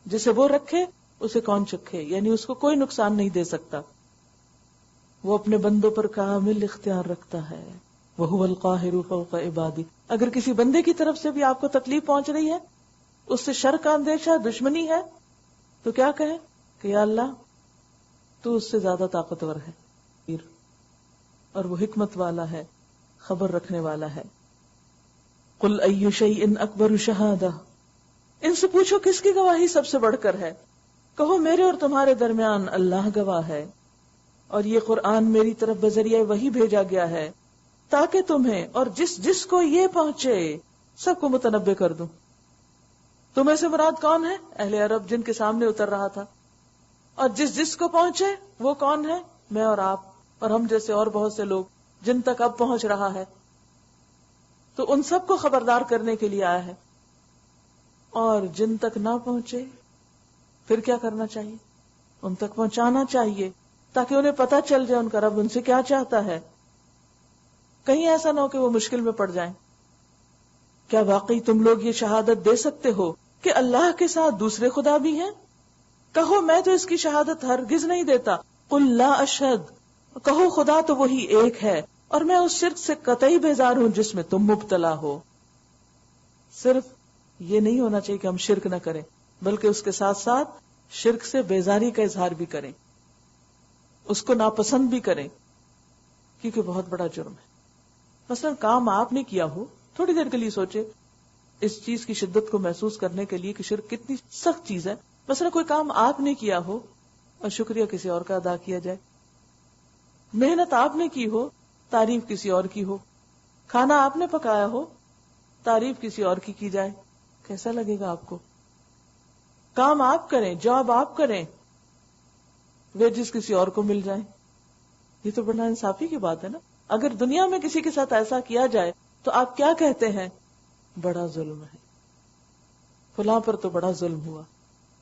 جسے وہ رکھے اسے کون چکھے، یعنی اس کو کوئی نقصان نہیں دے سکتا۔ وہ اپنے بندوں پر کامل اختیار رکھتا ہے، وَهُوَ الْقَاهِرُ فَوْقَ عِبَادِهِ۔ اگر کسی بندے کی طرف سے بھی آپ کو تکلیف پہنچ رہی ہے، اس سے شر کا اندیشہ، دشمنی ہے، تو کیا کہیں کہ یا اللہ تو اس سے زیادہ طاقتور ہے اور وہ حکمت والا ہے، خبر رکھنے والا ہے۔ قُلْ أَيُّ شَيْءٍ أَكْبَرُ شَهَادَةً، ان سے پوچھو کس کی گواہی سب سے بڑھ کر ہے؟ کہو میرے اور تمہارے درمیان اللہ گواہ ہے، اور یہ قرآن میری طرف بذریعہ وحی بھیجا گیا ہے تاکہ تمہیں اور جس کو یہ پہنچے سب کو متنبع کر دوں۔ تمہیں سے مراد کون ہے؟ اہل عرب جن کے سامنے اتر رہا تھا، اور جس کو پہنچے وہ کون ہے؟ میں اور آپ اور ہم جیسے اور بہت سے لوگ جن تک اب پہنچ رہا ہے، تو ان سب کو خبردار کرنے کے لیے آیا ہے۔ اور جن تک نہ پہنچے پھر کیا کرنا چاہیے؟ ان تک پہنچانا چاہیے تاکہ انہیں پتہ چل جائے ان کا رب ان سے کیا چاہتا ہے، کہیں ایسا نہ ہو کہ وہ مشکل میں پڑ جائیں۔ کیا واقعی تم لوگ یہ شہادت دے سکتے ہو کہ اللہ کے ساتھ دوسرے خدا بھی ہیں؟ کہو میں تو اس کی شہادت ہرگز نہیں دیتا۔ قل لا اشہد، کہو خدا تو وہی ایک ہے اور میں اس شرک سے قطعی بیزار ہوں جس میں تم مبتلا ہو۔ صرف یہ نہیں ہونا چاہیے کہ ہم شرک نہ کریں، بلکہ اس کے ساتھ ساتھ شرک سے بیزاری کا اظہار بھی کریں، اس کو ناپسند بھی کریں، کیونکہ بہت بڑا جرم ہے۔ مثلا کام آپ نے کیا ہو، تھوڑی دیر کے لیے سوچے اس چیز کی شدت کو محسوس کرنے کے لیے کہ شرک کتنی سخت چیز ہے. مثلا کوئی کام آپ نے کیا ہو اور شکریہ کسی اور کا ادا کیا جائے، محنت آپ نے کی ہو، تعریف کسی اور کی ہو، کھانا آپ نے پکایا ہو، تعریف کسی اور کی جائے، کیسا لگے گا آپ کو؟ کام آپ کریں، جاب آپ کریں، ویجز کسی اور کو مل جائیں، یہ تو بڑا انصافی کی بات ہے نا. اگر دنیا میں کسی کے ساتھ ایسا کیا جائے تو آپ کیا کہتے ہیں؟ بڑا ظلم ہے، فلاں پر تو بڑا ظلم ہوا.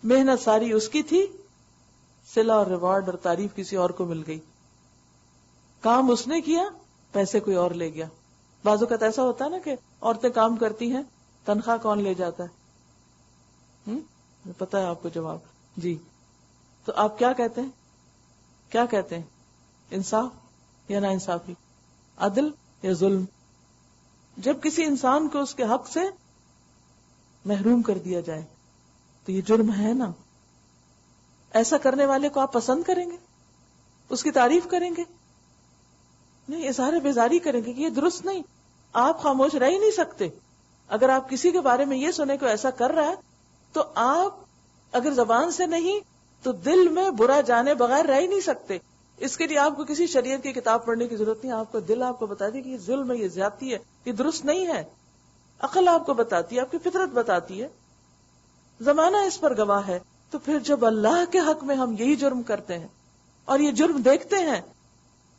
محنت ساری اس کی تھی، صلہ اور ریوارڈ اور تعریف کسی اور کو مل گئی. کام اس نے کیا، پیسے کوئی اور لے گیا. بعض اوقات ایسا ہوتا ہے نا کہ عورتیں کام کرتی ہیں، تنخواہ کون لے جاتا ہے؟ پتا ہے آپ کو جواب؟ جی. تو آپ کیا کہتے ہیں؟ کیا کہتے ہیں؟ انصاف یا نا انصافی، عدل یا ظلم؟ جب کسی انسان کو اس کے حق سے محروم کر دیا جائے تو یہ جرم ہے نا. ایسا کرنے والے کو آپ پسند کریں گے؟ اس کی تعریف کریں گے؟ نہیں، اظہار بیزاری کریں گے کہ یہ درست نہیں. آپ خاموش رہ ہی نہیں سکتے. اگر آپ کسی کے بارے میں یہ سنے کو ایسا کر رہا ہے تو آپ اگر زبان سے نہیں تو دل میں برا جانے بغیر رہ ہی نہیں سکتے. اس کے لیے آپ کو کسی شریعت کی کتاب پڑھنے کی ضرورت نہیں. آپ کا دل آپ کو بتا دے کہ یہ ظلم ہے، یہ زیادتی ہے، یہ درست نہیں ہے. عقل آپ کو بتاتی ہے، آپ کی فطرت بتاتی ہے، زمانہ اس پر گواہ ہے. تو پھر جب اللہ کے حق میں ہم یہی جرم کرتے ہیں اور یہ جرم دیکھتے ہیں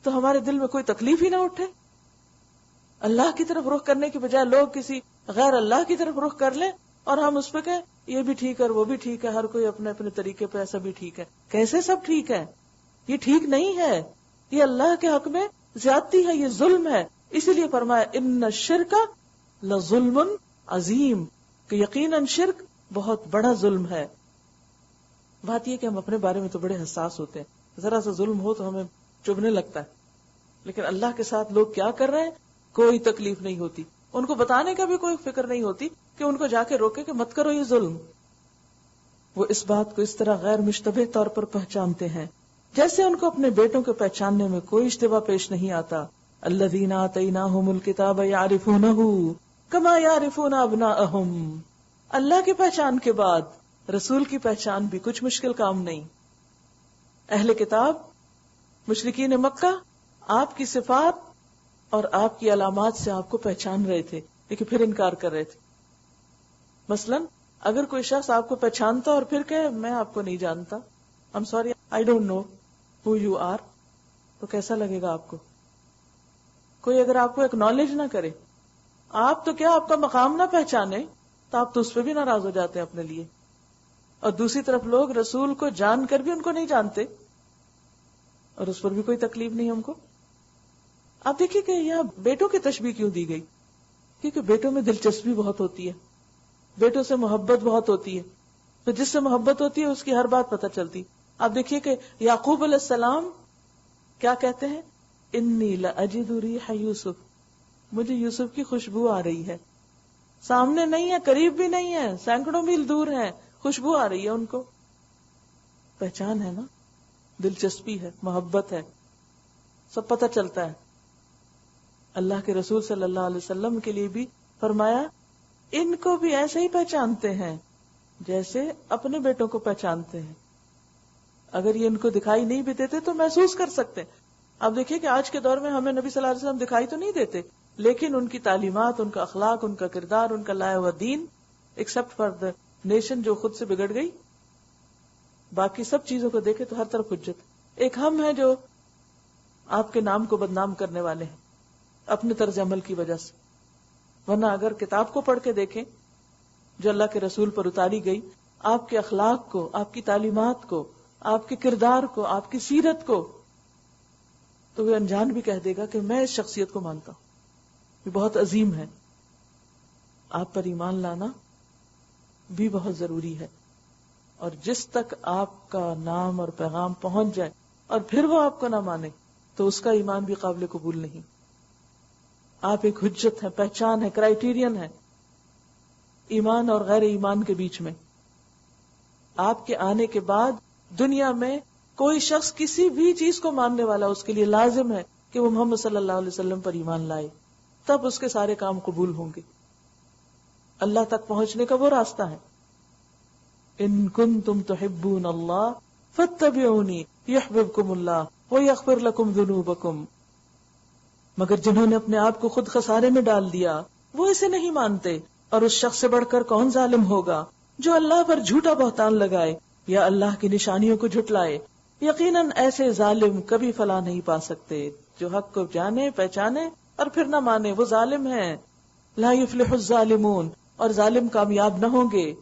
تو ہمارے دل میں کوئی تکلیف ہی نہ اٹھے. اللہ کی طرف رخ کرنے کی بجائے لوگ کسی غیر اللہ کی طرف رخ کر لیں اور ہم اس پہ کہیں یہ بھی ٹھیک ہے، وہ بھی ٹھیک ہے، ہر کوئی اپنے اپنے طریقے پہ ایسا بھی ٹھیک ہے. کیسے سب ٹھیک ہے؟ یہ ٹھیک نہیں ہے. یہ اللہ کے حق میں زیادتی ہے، یہ ظلم ہے. اسی لیے فرمایا ان الشرک لظلم عظیم، کہ یقیناً شرک بہت بڑا ظلم ہے. بات یہ کہ ہم اپنے بارے میں تو بڑے حساس ہوتے ہیں، ذرا سا ظلم ہو تو ہمیں چبھنے لگتا ہے، لیکن اللہ کے ساتھ لوگ کیا کر رہے ہیں کوئی تکلیف نہیں ہوتی. ان کو بتانے کا بھی کوئی فکر نہیں ہوتی کہ ان کو جا کے روکے کہ مت کرو یہ ظلم. وہ اس بات کو اس طرح غیر مشتبہ طور پر پہچانتے ہیں جیسے ان کو اپنے بیٹوں کے پہچاننے میں کوئی اشتباہ پیش نہیں آتا. الذین آتیناہم الکتاب یعرفونہ کما یعرفون ابناءہم. اللہ کی پہچان کے بعد رسول کی پہچان بھی کچھ مشکل کام نہیں. اہل کتاب مشرکین مکہ آپ کی صفات اور آپ کی علامات سے آپ کو پہچان رہے تھے، لیکن پھر انکار کر رہے تھے. مثلا اگر کوئی شخص آپ کو پہچانتا اور پھر کہے میں آپ کو نہیں جانتا، I'm sorry, I don't know who you are، تو کیسا لگے گا آپ کو؟ کوئی اگر آپ کو ایکنالج نہ کرے، آپ تو کیا آپ کا مقام نہ پہچانے تو آپ تو اس پہ بھی ناراض ہو جاتے ہیں اپنے لیے. اور دوسری طرف لوگ رسول کو جان کر بھی ان کو نہیں جانتے اور اس پر بھی کوئی تکلیف نہیں ہم کو. آپ دیکھیے کہ یہاں بیٹوں کی تشبیہ کیوں دی گئی؟ کیونکہ بیٹوں میں دلچسپی بہت ہوتی ہے، بیٹوں سے محبت بہت ہوتی ہے، تو جس سے محبت ہوتی ہے اس کی ہر بات پتہ چلتی. آپ دیکھیے کہ یعقوب علیہ السلام کیا کہتے ہیں؟ انی لاجد ریح یوسف، مجھے یوسف کی خوشبو آ رہی ہے. سامنے نہیں ہے، قریب بھی نہیں ہے، سینکڑوں میل دور ہے، خوشبو آ رہی ہے ان کو. پہچان ہے نا، دلچسپی ہے، محبت ہے، سب پتہ چلتا ہے. اللہ کے رسول صلی اللہ علیہ وسلم کے لیے بھی فرمایا ان کو بھی ایسے ہی پہچانتے ہیں جیسے اپنے بیٹوں کو پہچانتے ہیں. اگر یہ ان کو دکھائی نہیں بھی دیتے تو محسوس کر سکتے. اب دیکھیں کہ آج کے دور میں ہمیں نبی صلی اللہ علیہ وسلم دکھائی تو نہیں دیتے، لیکن ان کی تعلیمات، ان کا اخلاق، ان کا کردار، ان کا لایا ہوا دین، ایکسپٹ فار دا نیشن جو خود سے بگڑ گئی، باقی سب چیزوں کو دیکھے تو ہر طرف حجت. ایک ہم ہیں جو آپ کے نام کو بدنام کرنے والے ہیں اپنے طرز عمل کی وجہ سے. ورنہ اگر کتاب کو پڑھ کے دیکھیں جو اللہ کے رسول پر اتاری گئی، آپ کے اخلاق کو، آپ کی تعلیمات کو، آپ کے کردار کو، آپ کی سیرت کو، تو وہ انجان بھی کہہ دے گا کہ میں اس شخصیت کو مانتا ہوں، یہ بہت عظیم ہے. آپ پر ایمان لانا بھی بہت ضروری ہے، اور جس تک آپ کا نام اور پیغام پہنچ جائے اور پھر وہ آپ کو نہ مانے تو اس کا ایمان بھی قابل قبول نہیں. آپ ایک حجت ہے، پہچان ہے، کرائیٹیرین ہے ایمان اور غیر ایمان کے بیچ میں. آپ کے آنے کے بعد دنیا میں کوئی شخص کسی بھی چیز کو ماننے والا، اس کے لیے لازم ہے کہ وہ محمد صلی اللہ علیہ وسلم پر ایمان لائے، تب اس کے سارے کام قبول ہوں گے. اللہ تک پہنچنے کا وہ راستہ ہے. ان کنتم تحبون اللہ فاتبعونی یحببکم اللہ ویغفر لکم ذنوبکم. مگر جنہوں نے اپنے آپ کو خود خسارے میں ڈال دیا وہ اسے نہیں مانتے، اور اس شخص سے بڑھ کر کون ظالم ہوگا جو اللہ پر جھوٹا بہتان لگائے یا اللہ کی نشانیوں کو جھٹلائے. یقیناً ایسے ظالم کبھی فلاح نہیں پا سکتے. جو حق کو جانے پہچانے اور پھر نہ مانے وہ ظالم ہیں. لا یفلح الظالمون، اور ظالم کامیاب نہ ہوں گے.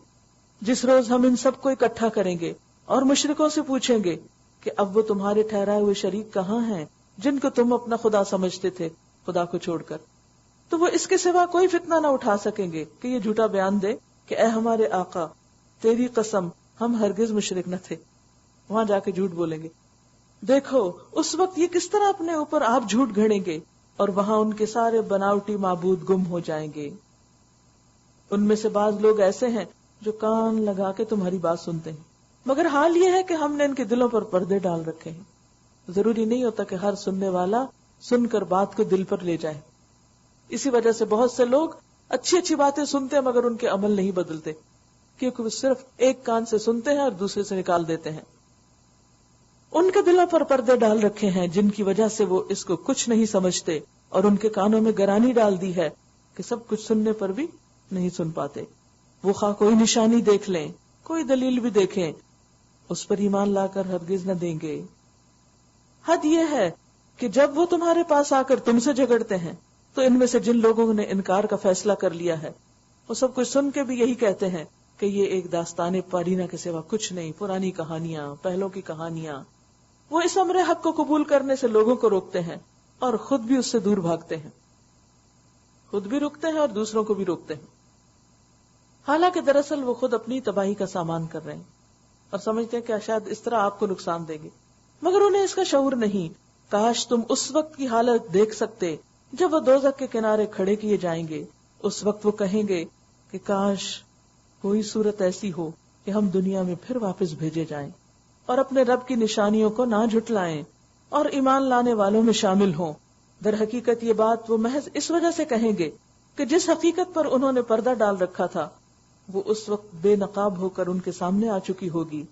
جس روز ہم ان سب کو اکٹھا کریں گے اور مشرکوں سے پوچھیں گے کہ اب وہ تمہارے ٹھہرائے ہوئے شریک کہاں ہیں جن کو تم اپنا خدا سمجھتے تھے خدا کو چھوڑ کر، تو وہ اس کے سوا کوئی فتنہ نہ اٹھا سکیں گے کہ یہ جھوٹا بیان دے کہ اے ہمارے آقا تیری قسم ہم ہرگز مشرک نہ تھے. وہاں جا کے جھوٹ بولیں گے. دیکھو اس وقت یہ کس طرح اپنے اوپر آپ جھوٹ گھڑیں گے، اور وہاں ان کے سارے بناوٹی معبود گم ہو جائیں گے. ان میں سے بعض لوگ ایسے ہیں جو کان لگا کے تمہاری بات سنتے ہیں، مگر حال یہ ہے کہ ہم نے ان کے دلوں پر پردے ڈال رکھے ہیں. ضروری نہیں ہوتا کہ ہر سننے والا سن کر بات کو دل پر لے جائے. اسی وجہ سے بہت سے لوگ اچھی اچھی باتیں سنتے ہیں مگر ان کے عمل نہیں بدلتے، کیونکہ وہ صرف ایک کان سے سنتے ہیں اور دوسرے سے نکال دیتے ہیں. ان کے دلوں پر پردے ڈال رکھے ہیں جن کی وجہ سے وہ اس کو کچھ نہیں سمجھتے، اور ان کے کانوں میں گرانی ڈال دی ہے کہ سب کچھ سننے پر بھی نہیں سن پاتے. وہ خواہ کوئی نشانی دیکھ لیں، کوئی دلیل بھی دیکھیں، اس پر ایمان لا کر ہرگز نہ دیں گے. حد یہ ہے کہ جب وہ تمہارے پاس آ کر تم سے جھگڑتے ہیں تو ان میں سے جن لوگوں نے انکار کا فیصلہ کر لیا ہے وہ سب کچھ سن کے بھی یہی کہتے ہیں کہ یہ ایک داستان پارینہ کے سوا کچھ نہیں، پرانی کہانیاں، پہلوں کی کہانیاں. وہ اس امر حق کو قبول کرنے سے لوگوں کو روکتے ہیں اور خود بھی اس سے دور بھاگتے ہیں. خود بھی رکتے ہیں اور دوسروں کو بھی روکتے ہیں، حالانکہ دراصل وہ خود اپنی تباہی کا سامان کر رہے ہیں اور سمجھتے ہیں کہ شاید اس طرح آپ کو نقصان دیں گے، مگر انہیں اس کا شعور نہیں. کاش تم اس وقت کی حالت دیکھ سکتے جب وہ دوزخ کے کنارے کھڑے کیے جائیں گے. اس وقت وہ کہیں گے کہ کاش کوئی صورت ایسی ہو کہ ہم دنیا میں پھر واپس بھیجے جائیں اور اپنے رب کی نشانیوں کو نہ جھٹلائیں اور ایمان لانے والوں میں شامل ہوں. در حقیقت یہ بات وہ محض اس وجہ سے کہیں گے کہ جس حقیقت پر انہوں نے پردہ ڈال رکھا تھا وہ اس وقت بے نقاب ہو کر ان کے سامنے آ چکی ہوگی.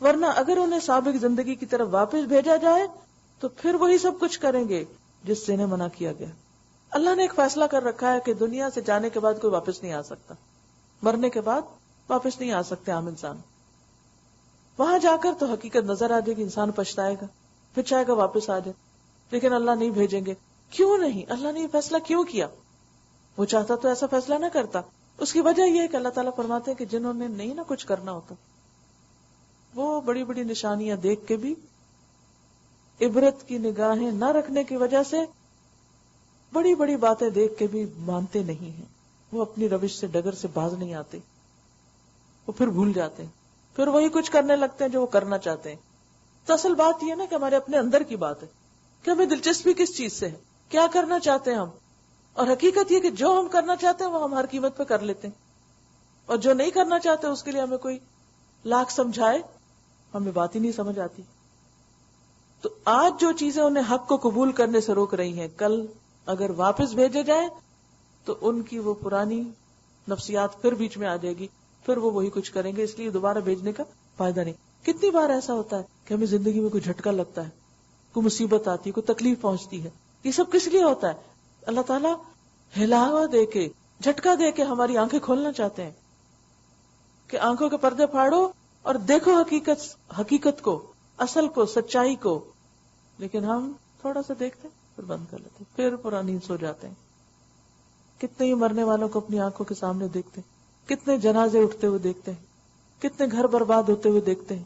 ورنہ اگر انہیں سابق زندگی کی طرف واپس بھیجا جائے تو پھر وہی سب کچھ کریں گے جس سے انہیں منع کیا گیا. اللہ نے ایک فیصلہ کر رکھا ہے کہ دنیا سے جانے کے بعد کوئی واپس نہیں آ سکتا، مرنے کے بعد واپس نہیں آ سکتے عام انسان. وہاں جا کر تو حقیقت نظر آ جائے گی، انسان پچھتائے گا، پھر چاہے گا واپس آ جائے، لیکن اللہ نہیں بھیجیں گے. کیوں نہیں؟ اللہ نے یہ فیصلہ کیوں کیا؟ وہ چاہتا تو ایسا فیصلہ نہ کرتا. اس کی وجہ یہ ہے کہ اللہ تعالیٰ فرماتے ہیں کہ جنہوں نے نہیں نہ کچھ کرنا ہوتا وہ بڑی بڑی نشانیاں دیکھ کے بھی عبرت کی نگاہیں نہ رکھنے کی وجہ سے بڑی بڑی باتیں دیکھ کے بھی مانتے نہیں ہیں. وہ اپنی روش سے ڈگر سے باز نہیں آتے، وہ پھر بھول جاتے ہیں، پھر وہی کچھ کرنے لگتے ہیں جو وہ کرنا چاہتے ہیں. تو اصل بات یہ نا کہ ہمارے اپنے اندر کی بات ہے کہ ہمیں دلچسپی کس چیز سے ہے، کیا کرنا چاہتے ہیں ہم. اور حقیقت یہ کہ جو ہم کرنا چاہتے ہیں وہ ہم ہر قیمت پہ کر لیتے ہیں، اور جو نہیں کرنا چاہتے اس کے لیے ہمیں کوئی لاکھ سمجھائے ہمیں بات ہی نہیں سمجھ آتی. تو آج جو چیزیں انہیں حق کو قبول کرنے سے روک رہی ہیں، کل اگر واپس بھیجے جائیں تو ان کی وہ پرانی نفسیات پھر بیچ میں آ جائے گی، پھر وہ وہی کچھ کریں گے. اس لیے دوبارہ بھیجنے کا فائدہ نہیں. کتنی بار ایسا ہوتا ہے کہ ہمیں زندگی میں کوئی جھٹکا لگتا ہے، کوئی مصیبت آتی ہے، کوئی تکلیف پہنچتی ہے. یہ سب کس لیے ہوتا ہے؟ اللہ تعالیٰ ہلاوا دے کے، جھٹکا دے کے ہماری آنکھیں کھولنا چاہتے ہیں کہ آنکھوں کے پردے پھاڑو اور دیکھو حقیقت کو، اصل کو، سچائی کو. لیکن ہم تھوڑا سا دیکھتے پھر بند کر لیتے، پھر پورا نیند سو جاتے ہیں. کتنے ہی مرنے والوں کو اپنی آنکھوں کے سامنے دیکھتے ہیں، کتنے جنازے اٹھتے ہوئے دیکھتے ہیں، کتنے گھر برباد ہوتے ہوئے دیکھتے ہیں،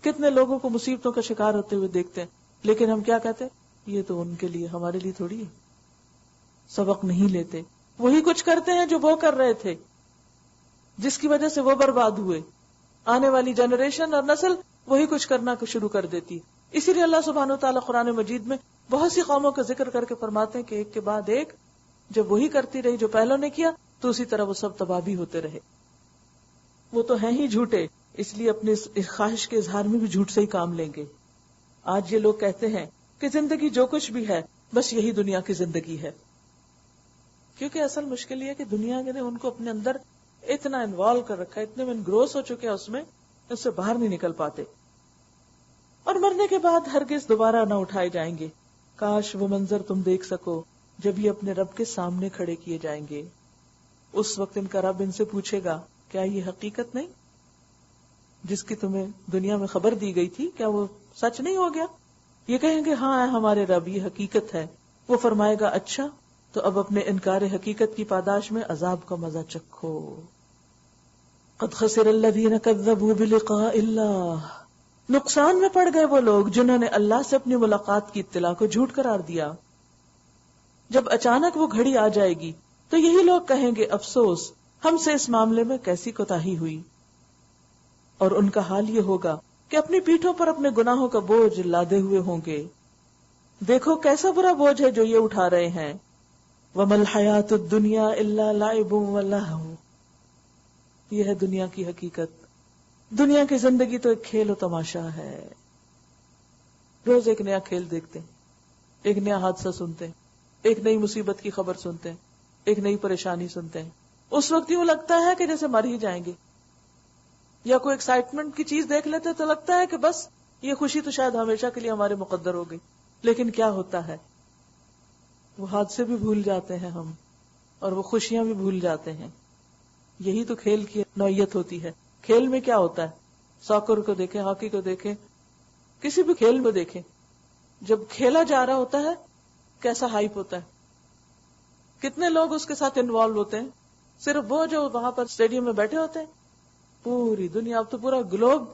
کتنے لوگوں کو مصیبتوں کا شکار ہوتے ہوئے دیکھتے ہیں. لیکن ہم کیا کہتے ہیں؟ یہ تو ان کے لیے، ہمارے لیے تھوڑی ہے. سبق نہیں لیتے، وہی کچھ کرتے ہیں جو وہ کر رہے تھے، جس کی وجہ سے وہ برباد ہوئے. آنے والی جنریشن اور نسل وہی کچھ کرنا شروع کر دیتی. اسی لیے اللہ سبحانہ و تعالیٰ قرآن مجید میں بہت سی قوموں کا ذکر کر کے فرماتے ہیں کہ ایک کے بعد ایک جب وہی کرتی رہی جو پہلوں نے کیا تو اسی طرح وہ سب تباہ بھی ہوتے رہے. وہ تو ہیں ہی جھوٹے، اس لیے اپنے خواہش کے اظہار میں بھی جھوٹ سے ہی کام لیں گے. آج یہ لوگ کہتے ہیں کہ زندگی جو کچھ بھی ہے بس یہی دنیا کی زندگی ہے. کیونکہ اصل مشکل یہ ہے کہ دنیا نے ان کو اپنے اندر اتنا انوالو کر رکھا ہے، اتنے میں انگروس ہو چکے ہیں اس سے باہر نہیں نکل پاتے، اور مرنے کے بعد ہرگز دوبارہ نہ اٹھائے جائیں گے۔ کاش وہ منظر تم دیکھ سکو جب یہ اپنے رب کے سامنے کھڑے کیے جائیں گے۔ اس وقت ان کا رب ان سے پوچھے گا، کیا یہ حقیقت نہیں جس کی تمہیں دنیا میں خبر دی گئی تھی؟ کیا وہ سچ نہیں ہو گیا؟ یہ کہیں گے ہاں ہمارے رب، یہ حقیقت ہے۔ وہ فرمائے گا اچھا تو اب اپنے انکار حقیقت کی پاداش میں عذاب کا مزہ چکھو۔ قد خسر الذین کذبوا بلقاء اللہ، نقصان میں پڑ گئے وہ لوگ جنہوں نے اللہ سے اپنی ملاقات کی اطلاع کو جھوٹ قرار دیا۔ جب اچانک وہ گھڑی آ جائے گی تو یہی لوگ کہیں گے افسوس، ہم سے اس معاملے میں کیسی کوتاہی ہوئی، اور ان کا حال یہ ہوگا کہ اپنی پیٹھوں پر اپنے گناہوں کا بوجھ لادے ہوئے ہوں گے۔ دیکھو کیسا برا بوجھ ہے جو یہ اٹھا رہے ہیں۔ وَمَا الْحَيَاةُ الدُّنْيَا إِلَّا لَعِبٌ وَلَهْوٌ، یہ ہے دنیا کی حقیقت۔ دنیا کی زندگی تو ایک کھیل و تماشا ہے، روز ایک نیا کھیل دیکھتے ہیں، ایک نیا حادثہ سنتے ہیں، ایک نئی مصیبت کی خبر سنتے ہیں، ایک نئی پریشانی سنتے ہیں۔ اس وقت یوں لگتا ہے کہ جیسے مر ہی جائیں گے، یا کوئی ایکسائٹمنٹ کی چیز دیکھ لیتے تو لگتا ہے کہ بس یہ خوشی تو شاید ہمیشہ کے لیے ہمارے مقدر ہو گئی۔ لیکن کیا ہوتا ہے، وہ حادثے بھی بھول جاتے ہیں ہم، اور وہ خوشیاں بھی بھول جاتے ہیں۔ یہی تو کھیل کی نوعیت ہوتی ہے۔ کھیل میں کیا ہوتا ہے، ساکر کو دیکھیں، ہاکی کو دیکھیں، کسی بھی کھیل کو دیکھیں، جب کھیلا جا رہا ہوتا ہے کیسا ہائپ ہوتا ہے، کتنے لوگ اس کے ساتھ انوالو ہوتے ہیں۔ صرف وہ جو وہاں پر اسٹیڈیم میں بیٹھے ہوتے ہیں، پوری دنیا، اب تو پورا گلوب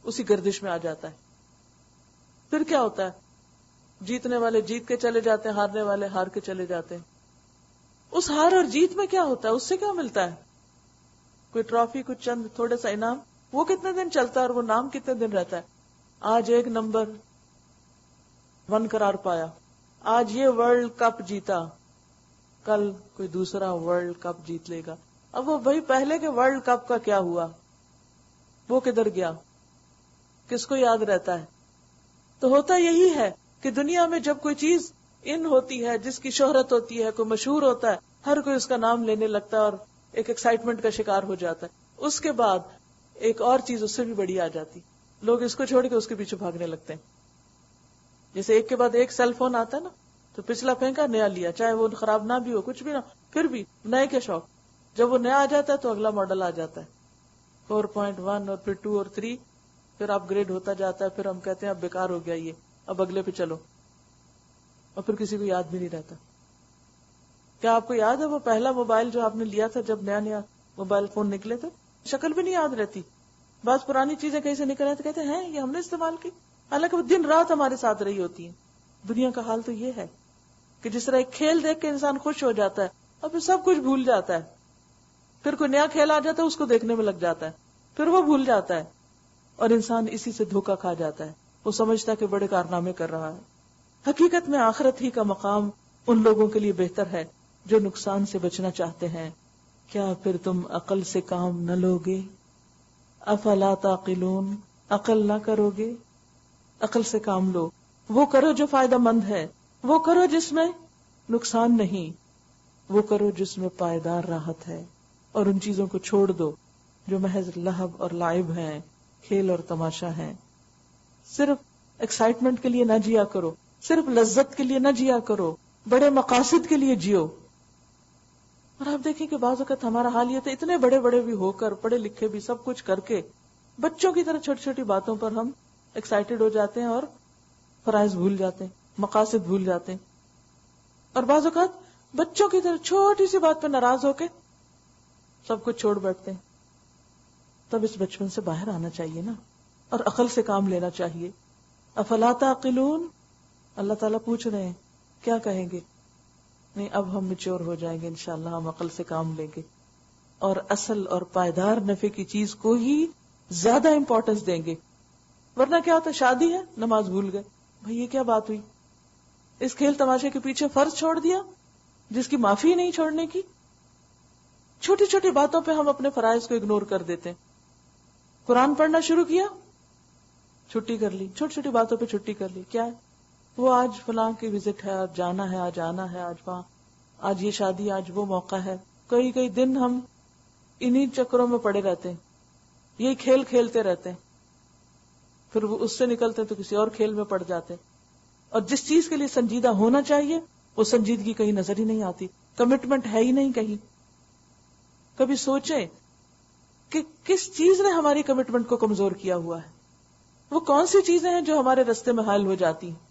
اسی گردش میں آ جاتا ہے۔ پھر کیا ہوتا ہے، جیتنے والے جیت کے چلے جاتے ہیں، ہارنے والے ہار کے چلے جاتے ہیں۔ اس ہار اور جیت میں کیا ہوتا ہے، اس سے کیا ملتا ہے؟ کوئی ٹرافی، کچھ چند تھوڑا سا انعام، وہ کتنے دن چلتا ہے اور وہ نام کتنے دن رہتا ہے؟ آج ایک نمبر 1 قرار پایا، آج یہ ورلڈ کپ جیتا، کل کوئی دوسرا ورلڈ کپ جیت لے گا۔ اب وہ بھائی پہلے کے ورلڈ کپ کا کیا ہوا، وہ کدھر گیا، کس کو یاد رہتا ہے؟ تو ہوتا یہی ہے کہ دنیا میں جب کوئی چیز ان ہوتی ہے، جس کی شہرت ہوتی ہے، کوئی مشہور ہوتا ہے، ہر کوئی اس کا نام لینے لگتا ہے اور ایک ایکسائٹمنٹ کا شکار ہو جاتا ہے۔ اس کے بعد ایک اور چیز اس سے بھی بڑی آ جاتی، لوگ اس کو چھوڑ کے اس کے پیچھے بھاگنے لگتے ہیں۔ جیسے ایک کے بعد ایک سیل فون آتا ہے نا، تو پچھلا پھینکا، نیا لیا، چاہے وہ خراب نہ بھی ہو، کچھ بھی نہ، پھر بھی نئے کے شوق۔ جب وہ نیا آ جاتا ہے تو اگلا ماڈل آ جاتا ہے، 4.1 اور پھر 2 اور 3، پھر اپ گریڈ ہوتا جاتا ہے۔ پھر ہم کہتے ہیں اب بیکار ہو گیا یہ، اب اگلے پہ چلو، اور پھر کسی کو یاد بھی نہیں رہتا۔ کیا آپ کو یاد ہے وہ پہلا موبائل جو آپ نے لیا تھا جب نیا نیا موبائل فون نکلے تھے؟ شکل بھی نہیں یاد رہتی، بعض پرانی چیزیں کہیں سے نکل آتی، کہتے ہیں یہ ہم نے استعمال کی، حالانکہ وہ دن رات ہمارے ساتھ رہی ہوتی ہیں۔ دنیا کا حال تو یہ ہے کہ جس طرح ایک کھیل دیکھ کے انسان خوش ہو جاتا ہے اور پھر سب کچھ بھول جاتا ہے، پھر کوئی نیا کھیل آ جاتا ہے اس کو دیکھنے میں لگ جاتا ہے، پھر وہ بھول جاتا ہے، اور انسان اسی سے دھوکا کھا جاتا ہے۔ وہ سمجھتا ہے کہ بڑے کارنامے کر رہا ہے۔ حقیقت میں آخرت ہی کا مقام ان لوگوں کے لیے بہتر ہے جو نقصان سے بچنا چاہتے ہیں۔ کیا پھر تم عقل سے کام نہ لوگے؟ افلا تعقلون، عقل نہ کرو گے؟ عقل سے کام لو، وہ کرو جو فائدہ مند ہے، وہ کرو جس میں نقصان نہیں، وہ کرو جس میں پائیدار راحت ہے، اور ان چیزوں کو چھوڑ دو جو محض لہو اور لعب ہیں، کھیل اور تماشا ہیں۔ صرف ایکسائٹمنٹ کے لیے نہ جیا کرو، صرف لذت کے لیے نہ جیا کرو، بڑے مقاصد کے لیے جیو۔ اور آپ دیکھیں کہ بعض اوقات ہمارا حال یہ تھا، اتنے بڑے بڑے بھی ہو کر، پڑھے لکھے بھی، سب کچھ کر کے، بچوں کی طرح چھوٹی چھوٹی باتوں پر ہم ایکسائٹڈ ہو جاتے ہیں اور فرائض بھول جاتے ہیں، مقاصد بھول جاتے ہیں۔ اور بعض اوقات بچوں کی طرح چھوٹی سی بات پہ ناراض ہو کے سب کچھ چھوڑ بیٹھتے ہیں۔ تب اس بچپن سے باہر آنا چاہیے نا، اور عقل سے کام لینا چاہیے۔ افلا تعقلون، اللہ تعالیٰ پوچھ رہے ہیں، کیا کہیں گے؟ نہیں، اب ہم میچور ہو جائیں گے انشاءاللہ، ہم عقل سے کام لیں گے اور اصل اور پائیدار نفع کی چیز کو ہی زیادہ امپورٹنس دیں گے۔ ورنہ کیا ہوتا ہے، شادی ہے، نماز بھول گئے، بھئی یہ کیا بات ہوئی؟ اس کھیل تماشے کے پیچھے فرض چھوڑ دیا جس کی معافی نہیں چھوڑنے کی۔ چھوٹی چھوٹی باتوں پہ ہم اپنے فرائض کو اگنور کر دیتے ہیں۔ قرآن پڑھنا شروع کیا، چھٹی کر لی، چھوٹی چھوٹی باتوں پہ چھٹی کر لی۔ کیا ہے وہ، آج فلاں کی وزٹ ہے، آج جانا ہے، آج آنا ہے، آج وہاں، آج یہ شادی، آج وہ موقع ہے، کئی کئی دن ہم انہی چکروں میں پڑے رہتے ہیں، یہی کھیل کھیلتے رہتے ہیں، پھر وہ اس سے نکلتے تو کسی اور کھیل میں پڑ جاتے ہیں، اور جس چیز کے لیے سنجیدہ ہونا چاہیے وہ سنجیدگی کہیں نظر ہی نہیں آتی، کمٹمنٹ ہے ہی نہیں کہیں. کبھی سوچیں کہ کس چیز نے ہماری کمٹمنٹ کو کمزور کیا ہوا ہے، وہ کون سی چیزیں ہیں جو ہمارے رستے میں حائل ہو جاتی ہیں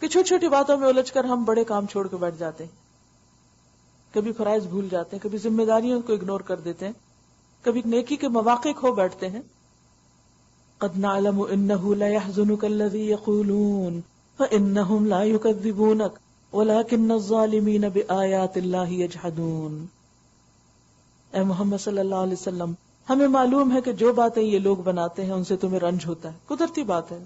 کہ چھوٹی چھوٹی باتوں میں الجھ کر ہم بڑے کام چھوڑ کے بیٹھ جاتے ہیں. کبھی فرائض بھول جاتے ہیں، کبھی ذمہ داریوں کو اگنور کر دیتے ہیں، کبھی نیکی کے مواقع کھو بیٹھتے ہیں. قد نعلم انه لا يحزنك الذي يقولون فانهم لا يكذبونك ولكن الظالمين بآيات الله يجحدون. اے محمد صلی اللہ علیہ وسلم، ہمیں معلوم ہے کہ جو باتیں یہ لوگ بناتے ہیں ان سے تمہیں رنج ہوتا ہے، قدرتی بات ہے،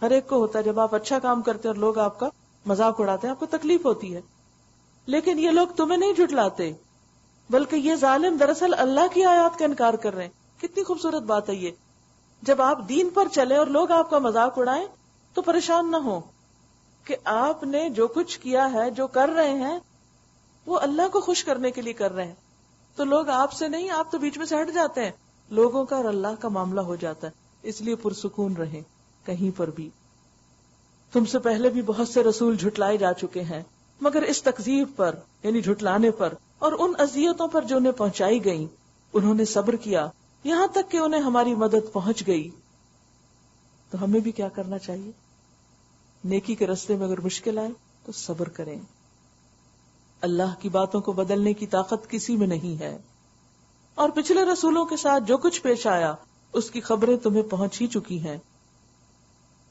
ہر ایک کو ہوتا ہے. جب آپ اچھا کام کرتے ہیں اور لوگ آپ کا مذاق اڑاتے ہیں آپ کو تکلیف ہوتی ہے، لیکن یہ لوگ تمہیں نہیں جھٹلاتے، بلکہ یہ ظالم دراصل اللہ کی آیات کا انکار کر رہے ہیں. کتنی خوبصورت بات ہے یہ. جب آپ دین پر چلے اور لوگ آپ کا مذاق اڑائیں تو پریشان نہ ہو کہ آپ نے جو کچھ کیا ہے، جو کر رہے ہیں وہ اللہ کو خوش کرنے کے لیے کر رہے ہیں. تو لوگ آپ سے نہیں، آپ تو بیچ میں سے ہٹ جاتے ہیں، لوگوں کا اور اللہ کا معاملہ ہو جاتا ہے. اس لیے پرسکون رہیں کہیں پر بھی. تم سے پہلے بھی بہت سے رسول جھٹلائے جا چکے ہیں، مگر اس تکذیب پر یعنی جھٹلانے پر اور ان اذیتوں پر جو انہیں پہنچائی گئیں انہوں نے صبر کیا یہاں تک کہ انہیں ہماری مدد پہنچ گئی. تو ہمیں بھی کیا کرنا چاہیے؟ نیکی کے راستے میں اگر مشکل آئے تو صبر کریں. اللہ کی باتوں کو بدلنے کی طاقت کسی میں نہیں ہے، اور پچھلے رسولوں کے ساتھ جو کچھ پیش آیا اس کی خبریں تمہیں پہنچ ہی چکی ہیں.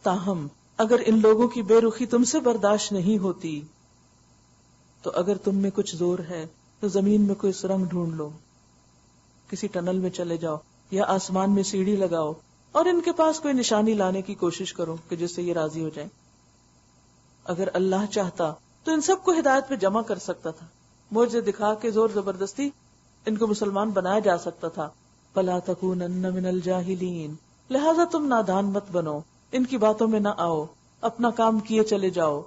تاہم اگر ان لوگوں کی بے رخی تم سے برداشت نہیں ہوتی تو اگر تم میں کچھ زور ہے تو زمین میں کوئی سرنگ ڈھونڈ لو، کسی ٹنل میں چلے جاؤ یا آسمان میں سیڑھی لگاؤ اور ان کے پاس کوئی نشانی لانے کی کوشش کرو کہ جس سے یہ راضی ہو جائیں. اگر اللہ چاہتا تو ان سب کو ہدایت پہ جمع کر سکتا تھا، معجزے دکھا کے زور زبردستی ان کو مسلمان بنایا جا سکتا تھا. فلا تکونن من الجاہلین، لہذا تم نادان مت بنو، ان کی باتوں میں نہ آؤ، اپنا کام کیے چلے جاؤ.